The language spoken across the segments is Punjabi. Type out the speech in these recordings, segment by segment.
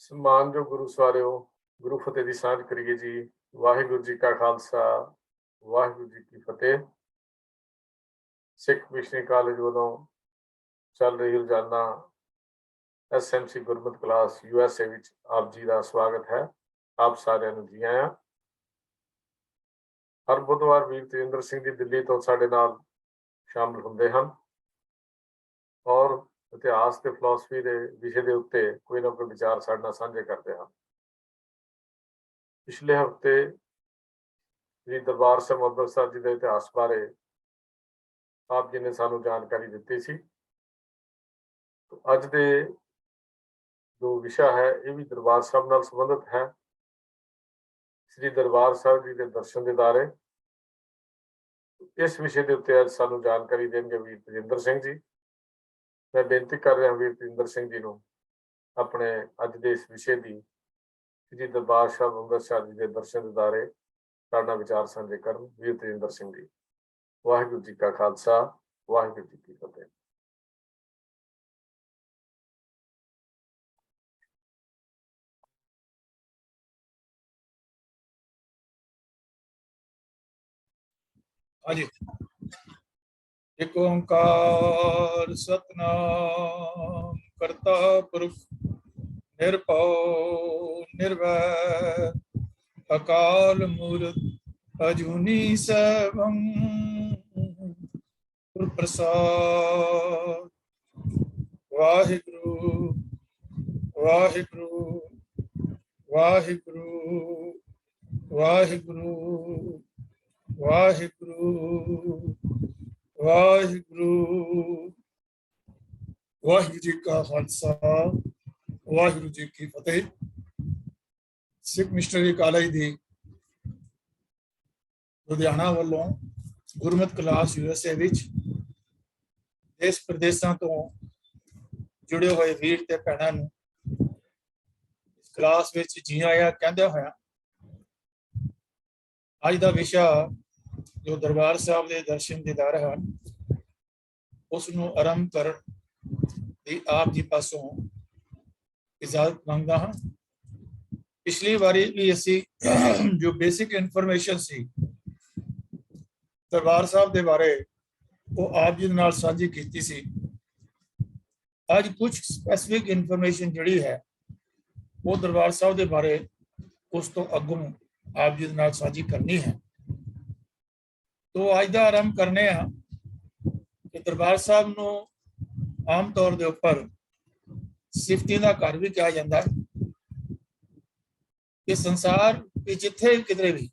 ਸਨਮਾਨਯੋਗ ਗੁਰੂ ਸਵਾਰਿਓ, ਗੁਰੂ ਫਤਿਹ ਦੀ ਸਾਂਝ ਕਰੀਏ ਜੀ। ਵਾਹਿਗੁਰੂ ਜੀ ਕਾ ਖਾਲਸਾ, ਵਾਹਿਗੁਰੂ ਜੀ ਕੀ ਫਤਿਹ। ਸਿੱਖ ਮਿਸ਼ਨਰੀ ਕਾਲਜ ਵੱਲੋਂ ਚੱਲ ਰਹੀ ਰੋਜ਼ਾਨਾ SMC ਗੁਰਮਤਿ ਕਲਾਸ USA ਵਿੱਚ ਆਪ ਜੀ ਦਾ ਸਵਾਗਤ ਹੈ। ਆਪ ਸਾਰਿਆਂ ਨੂੰ ਜੀ ਆਇਆਂ। ਹਰ ਬੁੱਧਵਾਰ ਵੀਰ ਤੇਜਿੰਦਰ ਸਿੰਘ ਜੀ ਦਿੱਲੀ ਤੋਂ ਸਾਡੇ ਨਾਲ ਸ਼ਾਮਲ ਹੁੰਦੇ ਹਨ ਔਰ ਇਤਿਹਾਸ ਤੇ ਫਿਲਾਸਫੀ ਦੇ ਵਿਸ਼ੇ ਦੇ ਉੱਤੇ ਕੋਈ ਨਾ ਕੋਈ ਵਿਚਾਰ ਸਾਡੇ ਨਾਲ ਸਾਂਝੇ ਕਰਦੇ ਹਨ। ਪਿਛਲੇ ਹਫ਼ਤੇ ਜੀ ਦਰਬਾਰ ਸਾਹਿਬ ਅੰਮ੍ਰਿਤਸਰ ਜੀ ਦੇ ਇਤਿਹਾਸ ਬਾਰੇ ਆਪ ਜੀ ਨੇ ਸਾਨੂੰ ਜਾਣਕਾਰੀ ਦਿੱਤੀ ਸੀ। ਅੱਜ ਦੇ ਜੋ ਵਿਸ਼ਾ ਹੈ ਇਹ ਵੀ ਦਰਬਾਰ ਸਾਹਿਬ ਨਾਲ ਸੰਬੰਧਿਤ ਹੈ। ਸ੍ਰੀ ਦਰਬਾਰ ਸਾਹਿਬ ਜੀ ਦੇ ਦਰਸ਼ਨ ਦੀਦਾਰੇ, ਇਸ ਵਿਸ਼ੇ ਦੇ ਉੱਤੇ ਅੱਜ ਸਾਨੂੰ ਜਾਣਕਾਰੀ ਦੇਣਗੇ ਵੀਰ ਤੇਜਿੰਦਰ ਸਿੰਘ ਜੀ। मैं बेनती कर रहा वीर तੇਜਿੰਦਰ ਸਿੰਘ जी ਨੂੰ अपने अज के इस विषय की श्री दरबार साहिब ਅੰਮ੍ਰਿਤਸਰ जी के दर्शन दीदारे साडा विचार साझे करन। वीर तੇਜਿੰਦਰ ਸਿੰਘ जी, वाहिगुरू जी का खालसा, वाहिगुरू जी की फतेह। हाँ जी। एक ओंकार सतनाम करता पुरख निरभौ निर्वैर अकाल मूरत अजूनी सैभं गुर प्रसाद। वाहिगुरु वाहिगुरु वाहिगुरु वाहिगुरु वाहिगुरु वाहिगुरु। वाहिगुरू जी का खालसा, वाहिगुरू जी की फतेह। सिख मिशनरी कालेज दी लुधियाना वालों गुरमत क्लास USA विच देश प्रदेशों तो जुड़े हुए वीर ते भैणां नूं इस क्लास विच जी आया कहंदे होया अज दा विशा जो दरबार साहब के दर्शन दीदार हैं उसनूं आरंभ करन दी आप जी पासों इजाजत मंगदा हाँ। पिछली बारी भी असी जो बेसिक इनफॉर्मेशन सी दरबार साहब के बारे वो आप जी नाल साझी कीती सी। अज कुछ स्पैसिफिक इनफॉर्मेशन जिहड़ी है वो दरबार साहब के बारे उस तो अगों आप जी नाल साझी करनी है। तो अज का आरंभ करने कि दरबार साहब नूं आम तौर के उपर सिफती का घर भी कहा जाता है कि संसार के जिथे किधरे भी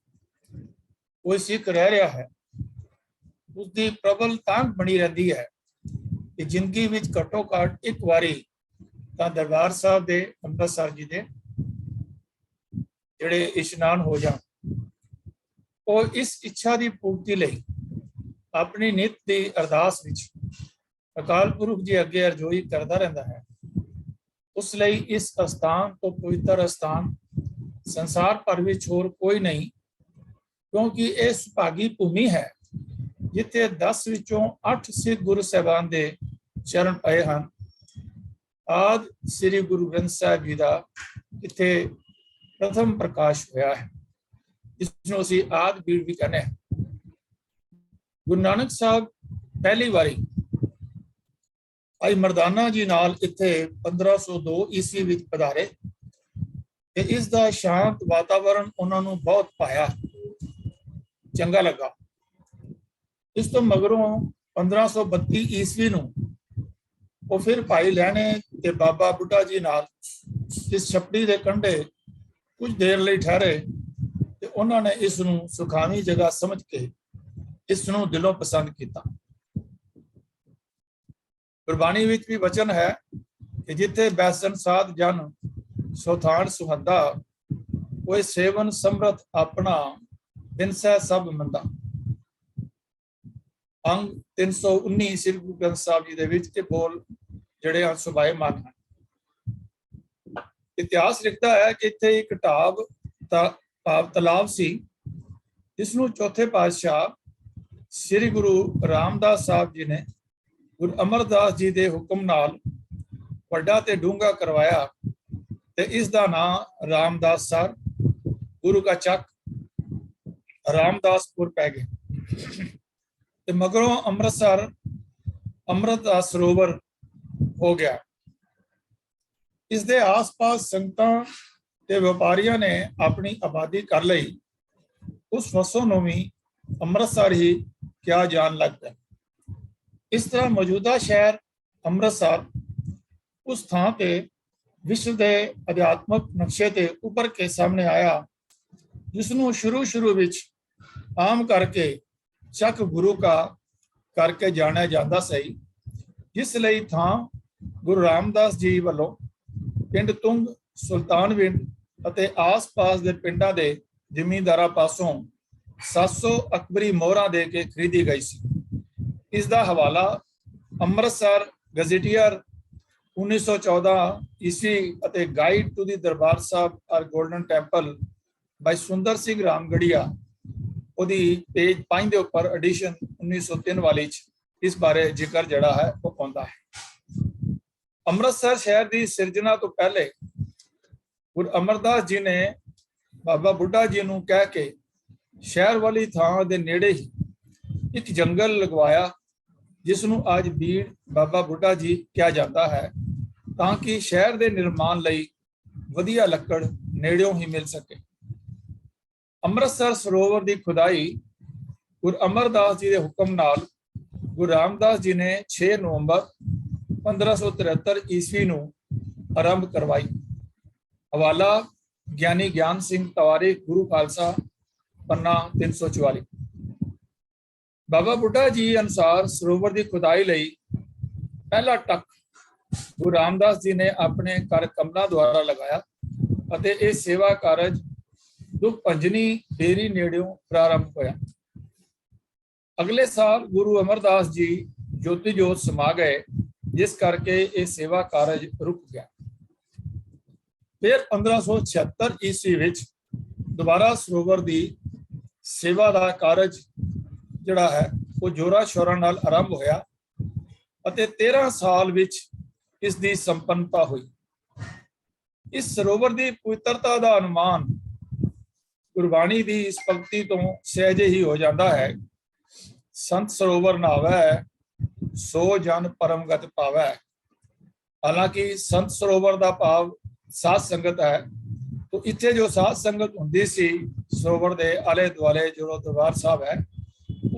कोई सिख रह रहा है उसकी प्रबल तांग बनी रहती है कि जिंदगी में घट्टो घट एक बारी दरबार साहब के अंमृतसर जी के जिहड़े इशनान हो जाए और इस इच्छा की पूर्ति लई अपनी नित की अरदास विच अकाल पुरख जी अगे अरजोई करता रहता है। उस लई इस स्थान तो पवित्र स्थान संसार भर विच होर कोई नहीं, क्योंकि यह सुभागी भूमि है जिथे 10 विचों 8 सिख गुरु साहिबान दे चरण पए हैं। आदि श्री गुरु ग्रंथ साहिब जी का इत्थे प्रथम प्रकाश होया है, जिसनों असीं आदि बीड़ भी कहने हैं। गुरु नानक साहब पहली बारी आई मरदाना जी नाल इत्थे 1502 ईस्वी विच पधारे ते इस दा शांत वातावरण उन्हां नूं बहुत भाया, चंगा लगा। इस तो मगरों 1532 ईस्वी नूं वो फिर भाई लैणे ते बाबा बुढ़ा जी नाल इस छपड़ी दे कंढे कुछ देर लई ठहरे ते उन्होंने इस नूं सुखावी जगह समझ के इस नूं दिलों पसंद किया। गुरबाणी विच भी वचन है कि जिथे बैसन साध जन सोथान सुहंदा कोई सेवन समरथ अपना बिनसै सब मंदा। अंग 319 श्री गुरु ग्रंथ साहब जी दे विच के बोल जिहड़े हैं सुभाएमान हैं। इतिहास लिखता है कि इत्थे एक ढाब तलाब सी जिसनूं चौथे पातशाह श्री गुरु रामदास साहब जी ने गुरु अमरदास जी के हुक्म नाल वड्डा ते डूंगा करवाया ਤੇ ਇਸ ਦਾ ਨਾਮ ਰਾਮਦਾਸ ਸਰ, ਗੁਰੂ ਕਾ ਚੱਕ, ਰਾਮਦਾਸਪੁਰ ਪੈ ਗਿਆ। ਤੇ ਮਗਰੋਂ ਅੰਮ੍ਰਿਤਸਰ ਅੰਮ੍ਰਿਤ ਦਾ ਸਰੋਵਰ ਹੋ ਗਿਆ। ਇਸ ਦੇ ਆਸ-ਪਾਸ ਸੰਗਤਾਂ ਤੇ ਵਪਾਰੀਆਂ ਨੇ ਆਪਣੀ ਆਬਾਦੀ ਕਰ ਲਈ। ਉਸ ਵਸੋਂ ਨੂੰ ਵੀ ਅੰਮ੍ਰਿਤਸਰ ਹੀ ਕਿਹਾ ਜਾਣ ਲੱਗ ਪਿਆ। ਇਸ ਤਰ੍ਹਾਂ ਮੌਜੂਦਾ ਸ਼ਹਿਰ ਅੰਮ੍ਰਿਤਸਰ ਉਸ ਥਾਂ ਤੇ ਵਿਸ਼ਵ ਦੇ ਅਧਿਆਤਮਕ ਨਕਸ਼ੇ ਤੇ ਉੱਭਰ ਕੇ ਸਾਹਮਣੇ ਆਇਆ, ਜਿਸ ਨੂੰ ਸ਼ੁਰੂ ਵਿੱਚ ਆਮ ਕਰਕੇ ਚੱਕ ਗੁਰੂ ਕਾ ਕਰਕੇ ਜਾਣਿਆ ਜਾਂਦਾ ਸੀ, ਜਿਸ ਲਈ ਥਾਂ ਗੁਰੂ ਰਾਮਦਾਸ ਜੀ ਵੱਲੋਂ ਪਿੰਡ ਤੁੰਗ, ਸੁਲਤਾਨਵਿੰਡ ਅਤੇ ਆਸ-ਪਾਸ ਦੇ ਪਿੰਡਾਂ ਦੇ ਜ਼ਿਮੀਂਦਾਰਾਂ ਪਾਸੋਂ 700 ਅਕਬਰੀ ਮੋਹਰਾਂ ਦੇ ਕੇ ਖਰੀਦੀ ਗਈ ਸੀ। ਇਸ ਦਾ ਹਵਾਲਾ ਅੰਮ੍ਰਿਤਸਰ ਗਜ਼ਟੀਅਰ 1914 ਈਸਵੀ ਅਤੇ ਗਾਈਡ ਟੂ ਦੀ ਦਰਬਾਰ ਸਾਹਿਬ ਔਰ ਗੋਲਡਨ ਟੈਂਪਲ ਬਾਈ ਸੁੰਦਰ ਸਿੰਘ ਰਾਮਗੜੀਆ, ਉਹਦੀ ਪੇਜ 5 ਦੇ ਉੱਪਰ ਐਡੀਸ਼ਨ 1903 ਵਾਲੀ ਚ ਇਸ ਬਾਰੇ ਜ਼ਿਕਰ ਜਿਹੜਾ ਹੈ ਉਹ ਆਉਂਦਾ ਹੈ। ਅੰਮ੍ਰਿਤਸਰ ਸ਼ਹਿਰ ਦੀ ਸਿਰਜਣਾ ਤੋਂ ਪਹਿਲੇ ਗੁਰੂ ਅਮਰਦਾਸ ਜੀ ਨੇ ਬਾਬਾ ਬੁੱਢਾ ਜੀ ਨੂੰ ਕਹਿ ਕੇ ਸ਼ਹਿਰ ਵਾਲੀ ਥਾਂ ਦੇ ਨੇੜੇ ਹੀ ਇੱਕ ਜੰਗਲ ਲਗਵਾਇਆ, ਜਿਸ ਨੂੰ ਅੱਜ ਬੀੜ ਬਾਬਾ ਬੁੱਢਾ ਜੀ ਕਿਹਾ ਜਾਂਦਾ ਹੈ, ਤਾਂ ਕਿ ਸ਼ਹਿਰ ਦੇ ਨਿਰਮਾਣ ਲਈ ਵਧੀਆ ਲੱਕੜ ਨੇੜਿਓਂ ਹੀ ਮਿਲ ਸਕੇ। ਅੰਮ੍ਰਿਤਸਰ ਸਰੋਵਰ ਦੀ ਖੁਦਾਈ ਗੁਰੂ ਅਮਰਦਾਸ ਜੀ ਦੇ ਹੁਕਮ ਨਾਲ ਗੁਰੂ ਰਾਮਦਾਸ ਜੀ ਨੇ 6 ਨਵੰਬਰ 1573 ਈਸਵੀ ਨੂੰ ਆਰੰਭ ਕਰਵਾਈ। ਹਵਾਲਾ ਗਿਆਨੀ ਗਿਆਨ ਸਿੰਘ ਤਵਾਰੀਖ ਗੁਰੂ ਖਾਲਸਾ ਪੰਨਾ 344। ਬਾਬਾ ਬੁੱਢਾ ਜੀ ਅਨੁਸਾਰ ਸਰੋਵਰ ਦੀ ਖੁਦਾਈ ਲਈ ਪਹਿਲਾ ਟੱਕ ਗੁਰੂ ਰਾਮਦਾਸ ਜੀ ਨੇ ਆਪਣੇ ਕਰ ਕਮਲਾਂ ਦੁਆਰਾ ਲਗਾਇਆ ਅਤੇ ਇਹ ਸੇਵਾ ਕਾਰਜ ਦੁੱਖ ਭੰਜਨੀ ਡੇਰੀ ਨੇੜਿਓਂ ਪ੍ਰਾਰੰਭ ਹੋਇਆ। ਅਗਲੇ ਸਾਲ ਗੁਰੂ ਅਮਰਦਾਸ ਜੀ ਜੋਤੀ ਜੋਤ ਸਮਾ ਗਏ, ਜਿਸ ਕਰਕੇ ਇਹ ਸੇਵਾ ਕਾਰਜ ਰੁਕ ਗਿਆ। ਫਿਰ 1576 ਈਸਵੀ ਵਿੱਚ ਦੁਬਾਰਾ ਸਰੋਵਰ ਦੀ ਸੇਵਾ ਦਾ ਕਾਰਜ ਜਿਹੜਾ ਹੈ ਉਹ ਜੋਰਾਂ ਸ਼ੋਰਾਂ ਨਾਲ ਆਰੰਭ ਹੋਇਆ ਅਤੇ 13 ਸਾਲ ਵਿੱਚ ਇਸ ਦੀ ਸੰਪੰਨਤਾ ਹੋਈ। ਇਸ ਸਰੋਵਰ ਦੀ ਪਵਿੱਤਰਤਾ ਦਾ ਅਨੁਮਾਨ ਗੁਰਬਾਣੀ ਦੀ ਇਸ ਪੰਕਤੀ ਤੋਂ ਸਹਿਜੇ ਹੀ ਹੋ ਜਾਂਦਾ ਹੈ, ਸੰਤ ਸਰੋਵਰ ਨਹਾਵੈ ਸੋ ਜਨ ਪਰਮਗਤ ਪਾਵੈ। ਹਾਲਾਂਕਿ ਸੰਤ ਸਰੋਵਰ ਦਾ ਭਾਵ ਸਾਧ ਸੰਗਤ ਹੈ, तो इतने जो साध संगत ਹੁੰਦੀ ਸੀ ਸਰੋਵਰ ਦੇ ਆਲੇ ਦੁਆਲੇ ਜੋ ਦਰਬਾਰ ਸਾਹਿਬ ਹੈ,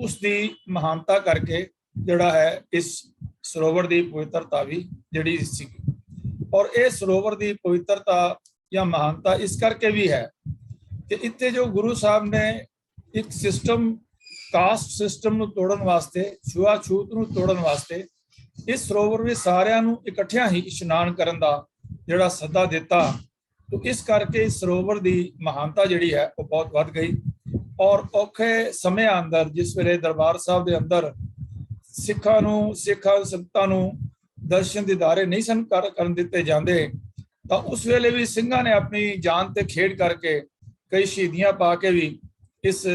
ਉਸ ਦੀ ਮਹਾਨਤਾ ਕਰਕੇ ਜਿਹੜਾ ਹੈ ਇਸ ਸਰੋਵਰ ਦੀ ਪਵਿੱਤਰਤਾ ਵੀ ਜਿਹੜੀ ਸੀ। ਔਰ ਇਹ ਸਰੋਵਰ ਦੀ ਪਵਿੱਤਰਤਾ ਜਾਂ ਮਹਾਨਤਾ ਇਸ ਕਰਕੇ ਵੀ ਹੈ ਕਿ ਇੱਥੇ ਜੋ ਗੁਰੂ ਸਾਹਿਬ ਨੇ ਇੱਕ ਸਿਸਟਮ, ਕਾਸਟ ਸਿਸਟਮ ਨੂੰ ਤੋੜਨ ਵਾਸਤੇ, ਛੂਆ-ਛੂਤ ਨੂੰ ਤੋੜਨ ਵਾਸਤੇ ਇਸ ਸਰੋਵਰ ਵਿੱਚ ਸਾਰਿਆਂ ਨੂੰ ਇਕੱਠਿਆਂ ਹੀ ਇਸ਼ਨਾਨ ਕਰਨ ਦਾ ਜਿਹੜਾ ਸੱਦਾ ਦਿੱਤਾ। तो इस करके सरोवर की महानता जिहड़ी है वो बहुत वध गई। और औखे समय अंदर जिस वेले दरबार साहब के अंदर सिखां संगतां नूं दर्शन दीदारे नहीं सन करन दिते जांदे, तो उस वेले भी सिंघां ने अपनी जान ते खेड करके कई शहीदियां पा के भी इस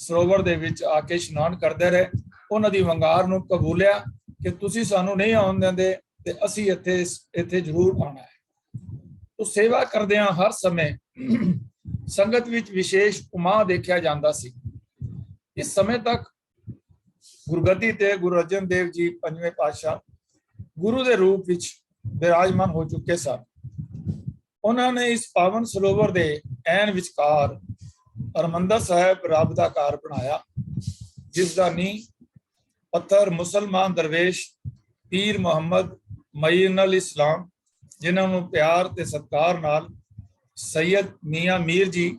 सरोवर दे विच आके इशनान करते रहे। उन्हां दी वंगार नूं कबूलिया कि तुसीं सानूं नहीं आउण दिंदे ते असीं इत्थे जरूर आना है। तो सेवा करदियां हर समय संगत विच विशेष उमाह देखा जाता सी। इस समय तक गुरगद्दी ते गुरु अर्जन देव जी पंजवें पातशाह गुरु के रूप विच विराजमान हो चुके सन। उन्होंने इस पावन सरोवर के ऐन विचकार हरमंदर साहिब रब दा घर बनाया, जिसका नींह पत्थर मुसलमान दरवेश पीर मुहम्मद मईन अल इस्लाम, जिन्होंने प्यार ते सत्कार नाल सैयद मियाँ मीर जी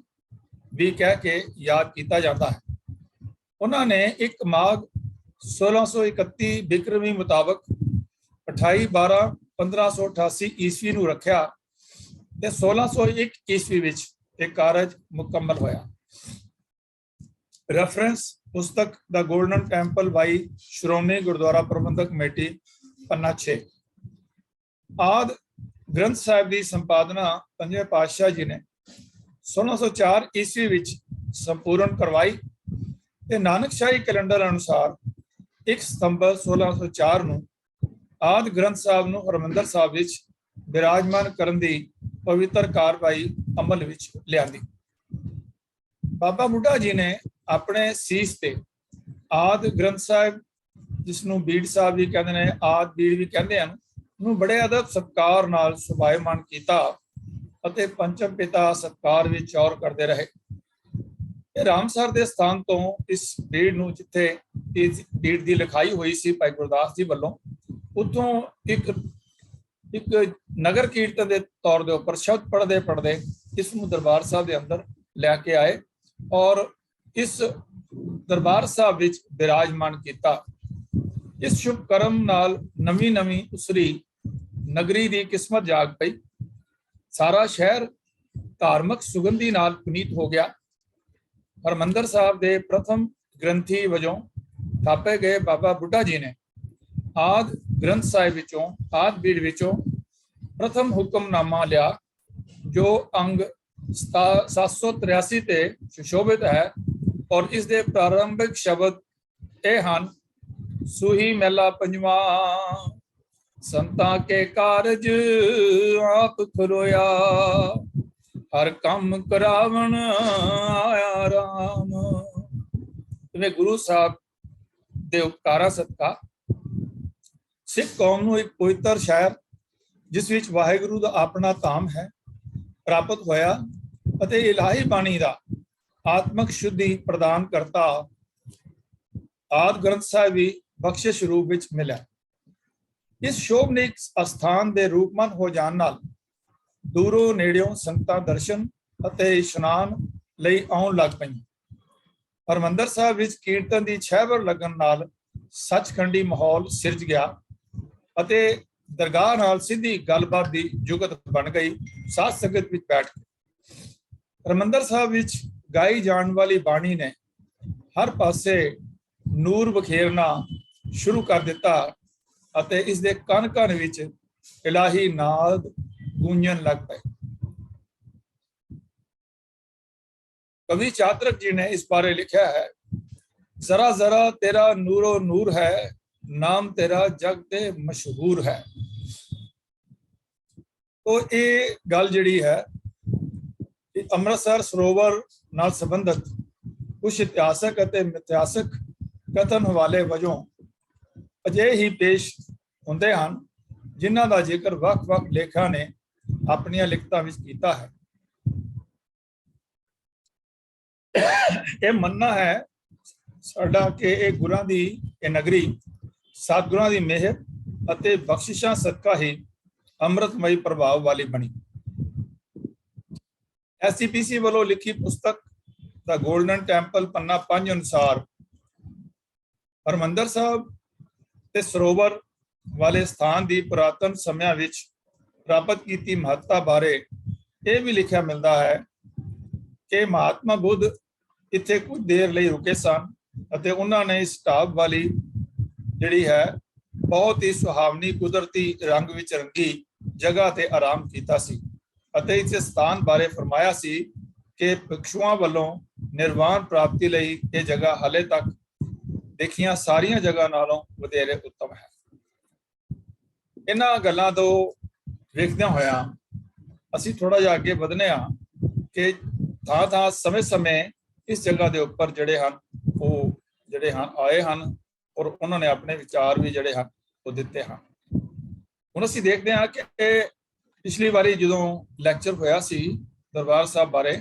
भी कह के याद किया जाता है। उन्होंने 1 माघ 1631 बिक्रमी मुताबक 28/12/1588 ईस्वी नूं रखिया ते 1601 ईस्वी विच एक कारज मुकम्मल होया। रेफरेंस पुस्तक द गोल्डन टैंपल बाई श्रोमणी गुरुद्वारा प्रबंधक कमेटी पन्ना 6। आदि ग्रंथ साहिब की संपादना पंजवें पातशाह जी ने 1604 ईस्वी विच संपूर्ण करवाई ते नानकशाही कैलेंडर अनुसार 1 सितंबर 1604 नूं आदि ग्रंथ साहिब नूं हरमंदर साहिब विच विराजमान करन दी ਪਵਿੱਤਰ ਕਾਰਵਾਈ ਅਮਲ ਵਿੱਚ ਲਿਆਂਦੀ। ਬਾਬਾ ਬੁੱਢਾ ਜੀ ਨੇ ਆਪਣੇ ਸੀਸ ਤੇ ਆਦਿ ਗ੍ਰੰਥ ਸਾਹਿਬ, ਜਿਸ ਨੂੰ ਬੀੜ ਸਾਹਿਬ ਵੀ ਕਹਿੰਦੇ ਨੇ, ਆਦਿ ਬੀੜ ਵੀ ਕਹਿੰਦੇ ਹਨ, ਨੂੰ ਬੜੇ ਅਦਬ ਸਤਿਕਾਰ ਨਾਲ ਸੁਭਾਇਮਾਨ ਕੀਤਾ ਅਤੇ ਪੰਚਮ ਪਿਤਾ ਸਤਿਕਾਰ ਵਿੱਚ ਚੌਰ ਕਰਦੇ ਰਹੇ। ਇਹ ਰਾਮਸਰ ਦੇ ਸਥਾਨ ਤੋਂ ਇਸ ਬੀੜ ਨੂੰ, ਜਿੱਥੇ ਇਸ ਬੀੜ ਦੀ ਲਿਖਾਈ ਹੋਈ ਸੀ ਭਾਈ ਗੁਰਦਾਸ ਜੀ ਵੱਲੋਂ, ਉੱਥੋਂ ਇੱਕ ਨਗਰ ਕੀਰਤਨ ਦੇ ਤੌਰ ਦੇ ਉੱਪਰ ਸ਼ਬਦ ਪੜ੍ਹਦੇ ਪੜ੍ਹਦੇ ਇਸ ਨੂੰ ਦਰਬਾਰ ਸਾਹਿਬ ਦੇ ਅੰਦਰ ਲੈ ਕੇ ਆਏ ਔਰ ਇਸ ਦਰਬਾਰ ਸਾਹਿਬ ਵਿੱਚ ਬਿਰਾਜਮਾਨ ਕੀਤਾ। ਇਸ ਸ਼ੁਭ ਕਰਮ ਨਾਲ ਨਵੀਂ ਉਸਰੀ ਨਗਰੀ ਦੀ ਕਿਸਮਤ ਜਾਗ ਪਈ। ਸਾਰਾ ਸ਼ਹਿਰ ਧਾਰਮਿਕ ਸੁਗੰਧੀ ਨਾਲ ਪੁਨੀਤ ਹੋ ਗਿਆ। ਹਰਿਮੰਦਰ ਸਾਹਿਬ ਦੇ ਪ੍ਰਥਮ ਗ੍ਰੰਥੀ ਵਜੋਂ ਥਾਪੇ ਗਏ ਬਾਬਾ ਬੁੱਢਾ ਜੀ ਨੇ ਆਦਿ ਗ੍ਰੰਥ ਸਾਹਿਬ ਵਿੱਚੋਂ, ਆਦਿ ਬੀੜ ਵਿੱਚੋਂ ਪ੍ਰਥਮ ਹੁਕਮਨਾਮਾ ਲਿਆ, ਜੋ ਅੰਗ 783 ਤੇ ਸੁਸ਼ੋਭਿਤ ਹੈ ਔਰ ਇਸ ਦੇ ਪ੍ਰਾਰੰਭਿਕ ਸ਼ਬਦ ਇਹ ਹਨ: ਸੂਹੀ ਮਹਿਲਾ ਪੰਜਵਾਂ, ਸੰਤਾਂ ਕੇ ਕਾਰਜ ਆਪ ਖਲੋਇਆ, ਹਰ ਕੰਮ ਕਰਾਵਣ ਆਇਆ ਰਾਮ। ਜਿਵੇਂ ਗੁਰੂ ਸਾਹਿਬ ਦੇ ਉਪਕਾਰਾਂ ਸਦਕਾ ਸਿੱਖ ਕੌਮ ਨੂੰ ਇੱਕ ਪਵਿੱਤਰ ਸ਼ਹਿਰ, ਜਿਸ ਵਿੱਚ ਵਾਹਿਗੁਰੂ ਦਾ ਆਪਣਾ ਧਾਮ ਹੈ, ਪ੍ਰਾਪਤ ਹੋਇਆ ਅਤੇ ਇਲਾਹੀ ਬਾਣੀ ਦਾ ਆਤਮਿਕ ਸ਼ੁੱਧੀ ਪ੍ਰਦਾਨ ਕਰਤਾ ਆਦਿ ਗ੍ਰੰਥ ਸਾਹਿਬ ਵੀ ਬਖਸ਼ਿਸ਼ ਰੂਪ ਵਿੱਚ ਮਿਲਿਆ। ਇਸ ਸ਼ੋਭਨੀਕ ਅਸਥਾਨ ਦੇ ਰੂਪਮਨ ਹੋ ਜਾਣ ਨਾਲ ਦੂਰੋਂ ਨੇੜਿਓਂ ਸੰਗਤਾਂ ਦਰਸ਼ਨ ਅਤੇ ਇਸ਼ਨਾਨ ਲਈ ਆਉਣ ਲੱਗ ਪਈਆਂ। ਹਰਿਮੰਦਰ ਸਾਹਿਬ ਵਿੱਚ ਕੀਰਤਨ ਦੀ ਛਹਿਬਰ ਲੱਗਣ ਨਾਲ ਸੱਚਖੰਡੀ ਮਾਹੌਲ ਸਿਰਜ ਗਿਆ ਅਤੇ ਦਰਗਾਹ ਨਾਲ ਸਿੱਧੀ ਗੱਲਬਾਤ ਦੀ ਜੁਗਤ ਬਣ ਗਈ। ਸਾਧ ਸੰਗਤ ਵਿੱਚ ਬੈਠ ਕੇ ਹਰਿਮੰਦਰ ਸਾਹਿਬ ਵਿੱਚ ਗਾਈ ਜਾਣ ਵਾਲੀ ਬਾਣੀ ਨੇ ਹਰ ਪਾਸੇ ਨੂਰ ਬਖੇਰਨਾ ਸ਼ੁਰੂ ਕਰ ਦਿੱਤਾ ਅਤੇ ਇਸ ਦੇ ਕਣ ਕਣ ਵਿੱਚ ਇਲਾਹੀ ਨਾਦ ਗੂੰਜਣ ਲੱਗ ਪਏ। ਕਵੀ ਚਾਤਰਕ ਜੀ ਨੇ ਇਸ ਬਾਰੇ ਲਿਖਿਆ ਹੈ: ਜ਼ਰਾ ਜ਼ਰਾ ਤੇਰਾ ਨੂਰੋ ਨੂਰ ਹੈ, ਨਾਮ ਤੇਰਾ ਜਗ ਤੇ ਮਸ਼ਹੂਰ ਹੈ। ਤੋ ਇਹ ਗੱਲ ਜਿਹੜੀ ਹੈ, ਅੰਮ੍ਰਿਤਸਰ ਸਰੋਵਰ ਨਾਲ ਸੰਬੰਧਿਤ ਕੁਝ ਇਤਿਹਾਸਕ ਅਤੇ ਮਿਥਿਹਾਸਕ ਕਥਨ ਹਵਾਲੇ ਵਜੋਂ ਅਜਿਹੇ ਹੀ ਪੇਸ਼ ਹੁੰਦੇ ਹਨ, ਜਿਨ੍ਹਾਂ ਦਾ ਜ਼ਿਕਰ ਵੱਖ-ਵੱਖ ਲੇਖਕਾਂ ਨੇ ਆਪਣੀਆਂ ਲਿਖਤਾਂ ਵਿੱਚ ਕੀਤਾ ਹੈ। ਇਹ ਮੰਨਣਾ ਹੈ ਸਾਡਾ ਕਿ ਇਹ ਗੁਰਾਂ ਦੀ ਇਹ ਨਗਰੀ ਸਤਿਗੁਰਾਂ ਦੀ ਮਿਹਰ ਅਤੇ ਬਖਸ਼ਿਸ਼ਾਂ ਸਦਕਾ ਹੀ ਅੰਮ੍ਰਿਤਮਈ ਪ੍ਰਭਾਵ ਵਾਲੀ ਬਣੀ। SCPC ਵੱਲੋਂ ਲਿਖੀ ਪੁਸਤਕ ਦਾ ਗੋਲਡਨ ਟੈਂਪਲ ਪੰਨਾ 5 ਅਨੁਸਾਰ ਹਰਿਮੰਦਰ ਸਾਹਿਬ ਤੇ ਸਰੋਵਰ ਵਾਲੇ ਸਥਾਨ ਦੀ ਪੁਰਾਤਨ ਸਮਿਆਂ ਵਿੱਚ ਪ੍ਰਾਪਤ ਕੀਤੀ ਮਹੱਤਤਾ ਬਾਰੇ ਇਹ ਵੀ ਲਿਖਿਆ ਮਿਲਦਾ ਹੈ ਕਿ ਮਹਾਤਮਾ ਬੁੱਧ ਇੱਥੇ ਕੁਝ ਦੇਰ ਲਈ ਰੁਕੇ ਸਨ ਅਤੇ ਉਹਨਾਂ ਨੇ ਇਸ ਢਾਬ ਵਾਲੀ ਜਿਹੜੀ ਹੈ ਬਹੁਤ ਹੀ ਸੁਹਾਵਣੀ ਕੁਦਰਤੀ ਰੰਗ ਵਿੱਚ ਰੰਗੀ ਜਗ੍ਹਾ ਤੇ ਆਰਾਮ ਕੀਤਾ ਸੀ ਅਤੇ ਇਸ ਸਥਾਨ ਬਾਰੇ ਫਰਮਾਇਆ ਸੀ ਕਿ ਭਿਕਸ਼ੂਆਂ ਵੱਲੋਂ ਨਿਰਵਾਣ ਪ੍ਰਾਪਤੀ ਲਈ ਇਹ ਜਗ੍ਹਾ ਹਾਲੇ ਤੱਕ ਦੇਖੀਆਂ ਸਾਰੀਆਂ ਜਗ੍ਹਾ ਨਾਲੋਂ ਵਧੇਰੇ ਉੱਤਮ ਹੈ। ਇਹਨਾਂ ਗੱਲਾਂ ਤੋਂ ਵੇਖਦਿਆਂ ਹੋਇਆ ਅਸੀਂ ਥੋੜਾ ਜਿਹਾ ਅੱਗੇ ਵਧਨੇ ਆ ਕਿ ਥਾਂ ਸਮੇਂ ਇਸ ਜਗ੍ਹਾ ਦੇ ਉੱਪਰ ਜਿਹੜੇ ਹਨ ਆਏ ਹਨ ਔਰ ਉਹਨਾਂ ਨੇ ਆਪਣੇ ਵਿਚਾਰ ਵੀ ਜਿਹੜੇ ਹਨ ਉਹ ਦਿੱਤੇ ਹਨ। ਹੁਣ ਅਸੀਂ ਦੇਖਦੇ ਹਾਂ ਕਿ ਪਿਛਲੀ ਵਾਰੀ ਜਦੋਂ ਲੈਕਚਰ ਹੋਇਆ ਸੀ ਦਰਬਾਰ ਸਾਹਿਬ ਬਾਰੇ,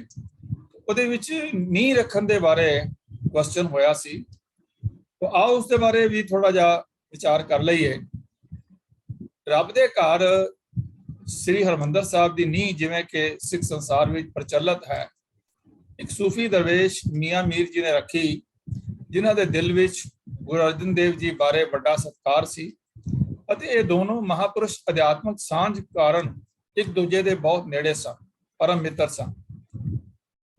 ਉਹਦੇ ਵਿੱਚ ਨੀਂਹ ਰੱਖਣ ਦੇ ਬਾਰੇ ਕੁਐਸਚਨ ਹੋਇਆ ਸੀ। ਤਾਂ ਆਓ ਉਸ ਦੇ ਬਾਰੇ ਵੀ ਥੋੜਾ ਜਿਹਾ ਵਿਚਾਰ ਕਰ ਲਈਏ। ਰੱਬ ਦੇ ਘਰ ਸ੍ਰੀ ਹਰਿਮੰਦਰ ਸਾਹਿਬ ਦੀ ਨੀਂਹ ਜਿਵੇਂ ਕਿ ਸਿੱਖ ਸੰਸਾਰ ਵਿੱਚ ਪ੍ਰਚਲਿਤ ਹੈ, ਇੱਕ ਸੂਫੀ ਦਰਵੇਸ਼ ਮੀਆਂ ਮੀਰ ਜੀ ਨੇ ਰੱਖੀ, ਜਿਨ੍ਹਾਂ ਦੇ ਦਿਲ ਵਿੱਚ ਗੁਰੂ ਅਰਜਨ ਦੇਵ ਜੀ ਬਾਰੇ ਵੱਡਾ ਸਤਿਕਾਰ ਸੀ ਅਤੇ ਇਹ ਦੋਨੋਂ ਮਹਾਪੁਰਸ਼ ਅਧਿਆਤਮਕ ਸਾਂਝ ਕਾਰਨ ਇੱਕ ਦੂਜੇ ਦੇ ਬਹੁਤ ਨੇੜੇ ਸਨ, ਪਰਮ ਮਿੱਤਰ ਸਨ।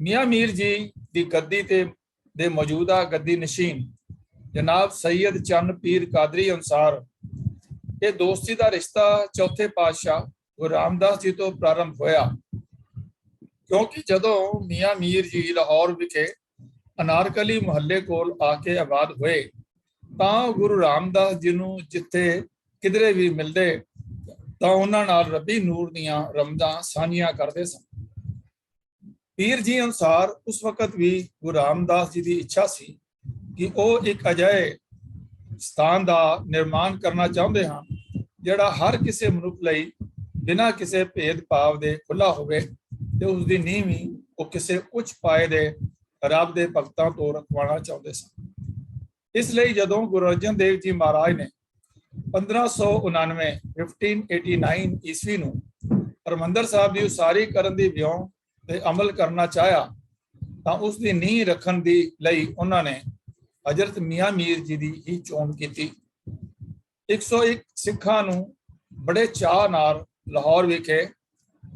ਮੀਆਂ ਮੀਰ ਜੀ ਦੀ ਗੱਦੀ ਦੇ ਮੌਜੂਦਾ ਗੱਦੀ ਨਸ਼ੀਨ ਜਨਾਬ ਸੈਯਦ ਚੰਨ ਪੀਰ ਕਾਦਰੀ ਅਨੁਸਾਰ ਇਹ ਦੋਸਤੀ ਦਾ ਰਿਸ਼ਤਾ ਚੌਥੇ ਪਾਤਸ਼ਾਹ ਗੁਰੂ ਰਾਮਦਾਸ ਜੀ ਤੋਂ ਪ੍ਰਾਰੰਭ ਹੋਇਆ, ਕਿਉਂਕਿ ਜਦੋਂ ਮੀਆਂ ਮੀਰ ਜੀ ਲਾਹੌਰ ਵਿਖੇ ਅਨਾਰਕਲੀ ਮੁਹੱਲੇ ਕੋਲ ਆ ਕੇ ਆਬਾਦ ਹੋਏ ਤਾਂ ਗੁਰੂ ਰਾਮਦਾਸ ਜੀ ਨੂੰ ਜਿੱਥੇ ਕਿਧਰੇ ਵੀ ਮਿਲਦੇ ਤਾਂ ਉਹਨਾਂ ਨਾਲ ਰੱਬੀ ਨੂਰ ਦੀਆਂ ਰਮਦਾਂ ਸਾਂਝੀਆਂ ਕਰਦੇ ਸਨ। ਪੀਰ ਜੀ ਅਨੁਸਾਰ ਉਸ ਵਕਤ ਵੀ ਗੁਰੂ ਰਾਮਦਾਸ ਜੀ ਦੀ ਇੱਛਾ ਸੀ ਕਿ ਉਹ ਇੱਕ ਅਜਿਹੇ ਸਥਾਨ ਦਾ ਨਿਰਮਾਣ ਕਰਨਾ ਚਾਹੁੰਦੇ ਹਨ ਜਿਹੜਾ ਹਰ ਕਿਸੇ ਮਨੁੱਖ ਲਈ ਬਿਨਾਂ ਕਿਸੇ ਭੇਦਭਾਵ ਦੇ ਖੁੱਲਾ ਹੋਵੇ ਤੇ ਉਸ ਦੀ ਨੀਂਹ ਵੀ ਉਹ ਕਿਸੇ ਉੱਚ ਪਾਏ ਦੇ ਰੱਬ ਦੇ ਭਗਤਾਂ ਤੋਂ ਰਖਵਾਉਣਾ ਚਾਹੁੰਦੇ ਸਨ। ਇਸ ਲਈ ਜਦੋਂ ਗੁਰੂ ਅਰਜਨ ਦੇਵ ਜੀ ਮਹਾਰਾਜ ਨੇ 1589 ਈਸਵੀ ਨੂੰ ਹਰਿਮੰਦਰ ਸਾਹਿਬ ਦੀ ਉਸਾਰੀ ਕਰਨ ਦੀ ਵਿਉਂਤ ਤੇ ਅਮਲ ਕਰਨਾ ਚਾਹਿਆ ਤਾਂ ਉਸ ਦੀ ਨੀਂਹ ਰੱਖਣ ਦੀ ਲਈ ਉਹਨਾਂ ਨੇ ਹਜ਼ਰਤ ਮੀਆਂ ਮੀਰ ਜੀ ਦੀ ਹੀ ਚੋਣ ਕੀਤੀ। 101 ਸਿੱਖਾਂ ਨੂੰ ਬੜੇ ਚਾਅ ਨਾਲ ਲਾਹੌਰ ਵਿਖੇ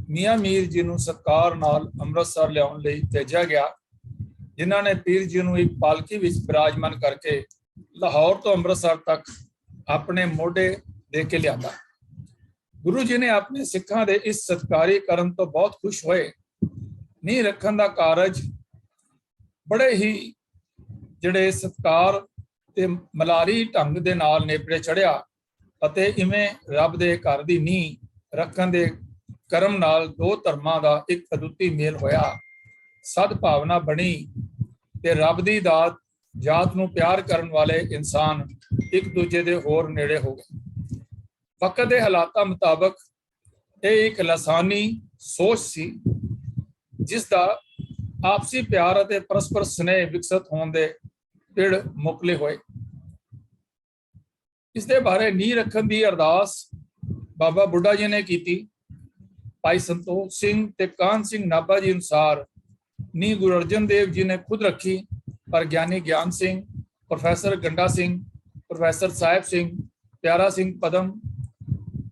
ਮੀਆਂ ਮੀਰ ਜੀ ਨੂੰ ਸਤਿਕਾਰ ਨਾਲ ਅੰਮ੍ਰਿਤਸਰ ਲਿਆਉਣ ਲਈ ਭੇਜਿਆ ਗਿਆ, ਜਿਨ੍ਹਾਂ ਨੇ ਪੀਰ ਜੀ ਨੂੰ ਇੱਕ ਪਾਲਕੀ ਵਿੱਚ ਬਿਰਾਜਮਾਨ ਕਰਕੇ ਲਾਹੌਰ ਤੋਂ ਅੰਮ੍ਰਿਤਸਰ ਤੱਕ ਆਪਣੇ ਮੋਢੇ ਦੇ ਕੇ ਲਿਆਂਦਾ। ਗੁਰੂ ਜੀ ਨੇ ਆਪਣੇ ਸਿੱਖਾਂ ਦੇ ਇਸ ਸਤਿਕਾਰੀਕਰਨ ਤੋਂ ਬਹੁਤ ਖੁਸ਼ ਹੋਏ। ਨੀਂਹ ਰੱਖਣ ਦਾ ਕਾਰਜ ਬੜੇ ਹੀ ਜਿਹੜੇ ਸਤਿਕਾਰ ਤੇ ਮਲਾਰੀ ਢੰਗ ਦੇ ਨਾਲ ਨੇਪਰੇ ਚੜਿਆ ਅਤੇ ਇਵੇਂ ਰੱਬ ਦੇ ਘਰ ਦੀ ਨੀਂਹ ਰੱਖਣ ਦੇ ਕਰਮ ਨਾਲ ਦੋ ਧਰਮਾਂ ਦਾ ਇੱਕ ਅਦੁੱਤੀ ਮੇਲ ਹੋਇਆ, ਸਦਭਾਵਨਾ ਬਣੀ ਤੇ ਰੱਬ ਦੀ ਦਾਤ ਜਾਤ ਨੂੰ ਪਿਆਰ ਕਰਨ ਵਾਲੇ ਇਨਸਾਨ ਇੱਕ ਦੂਜੇ ਦੇ ਹੋਰ ਨੇੜੇ ਹੋ ਗਏ। ਵਕਤ ਦੇ ਹਾਲਾਤਾਂ ਮੁਤਾਬਕ ਇਹ ਇੱਕ ਲਸਾਨੀ ਸੋਚ ਸੀ ਜਿਸ ਦਾ ਆਪਸੀ ਪਿਆਰ ਅਤੇ ਪਰਸਪਰ ਸਨੇਹ ਵਿਕਸਿਤ ਹੋਣ ਦੇ ਪਿੜ ਮੁਕਲੇ ਹੋਏ। ਇਸ ਦੇ ਬਾਰੇ ਨੀਂਹ ਰੱਖਣ ਦੀ ਅਰਦਾਸ ਬਾਬਾ ਬੁੱਢਾ ਜੀ ਨੇ ਕੀਤੀ। ਭਾਈ ਸੰਤੋਖ ਸਿੰਘ ਤੇ ਕਾਹਨ ਸਿੰਘ ਨਾਭਾ ਜੀ ਅਨੁਸਾਰ ਨੀਂਹ ਗੁਰੂ ਅਰਜਨ ਦੇਵ ਜੀ ਨੇ ਖੁਦ ਰੱਖੀ, ਪਰ Giani Gian Singh, professor Ganda Singh, professor Sahib Singh, Piara Singh Padam,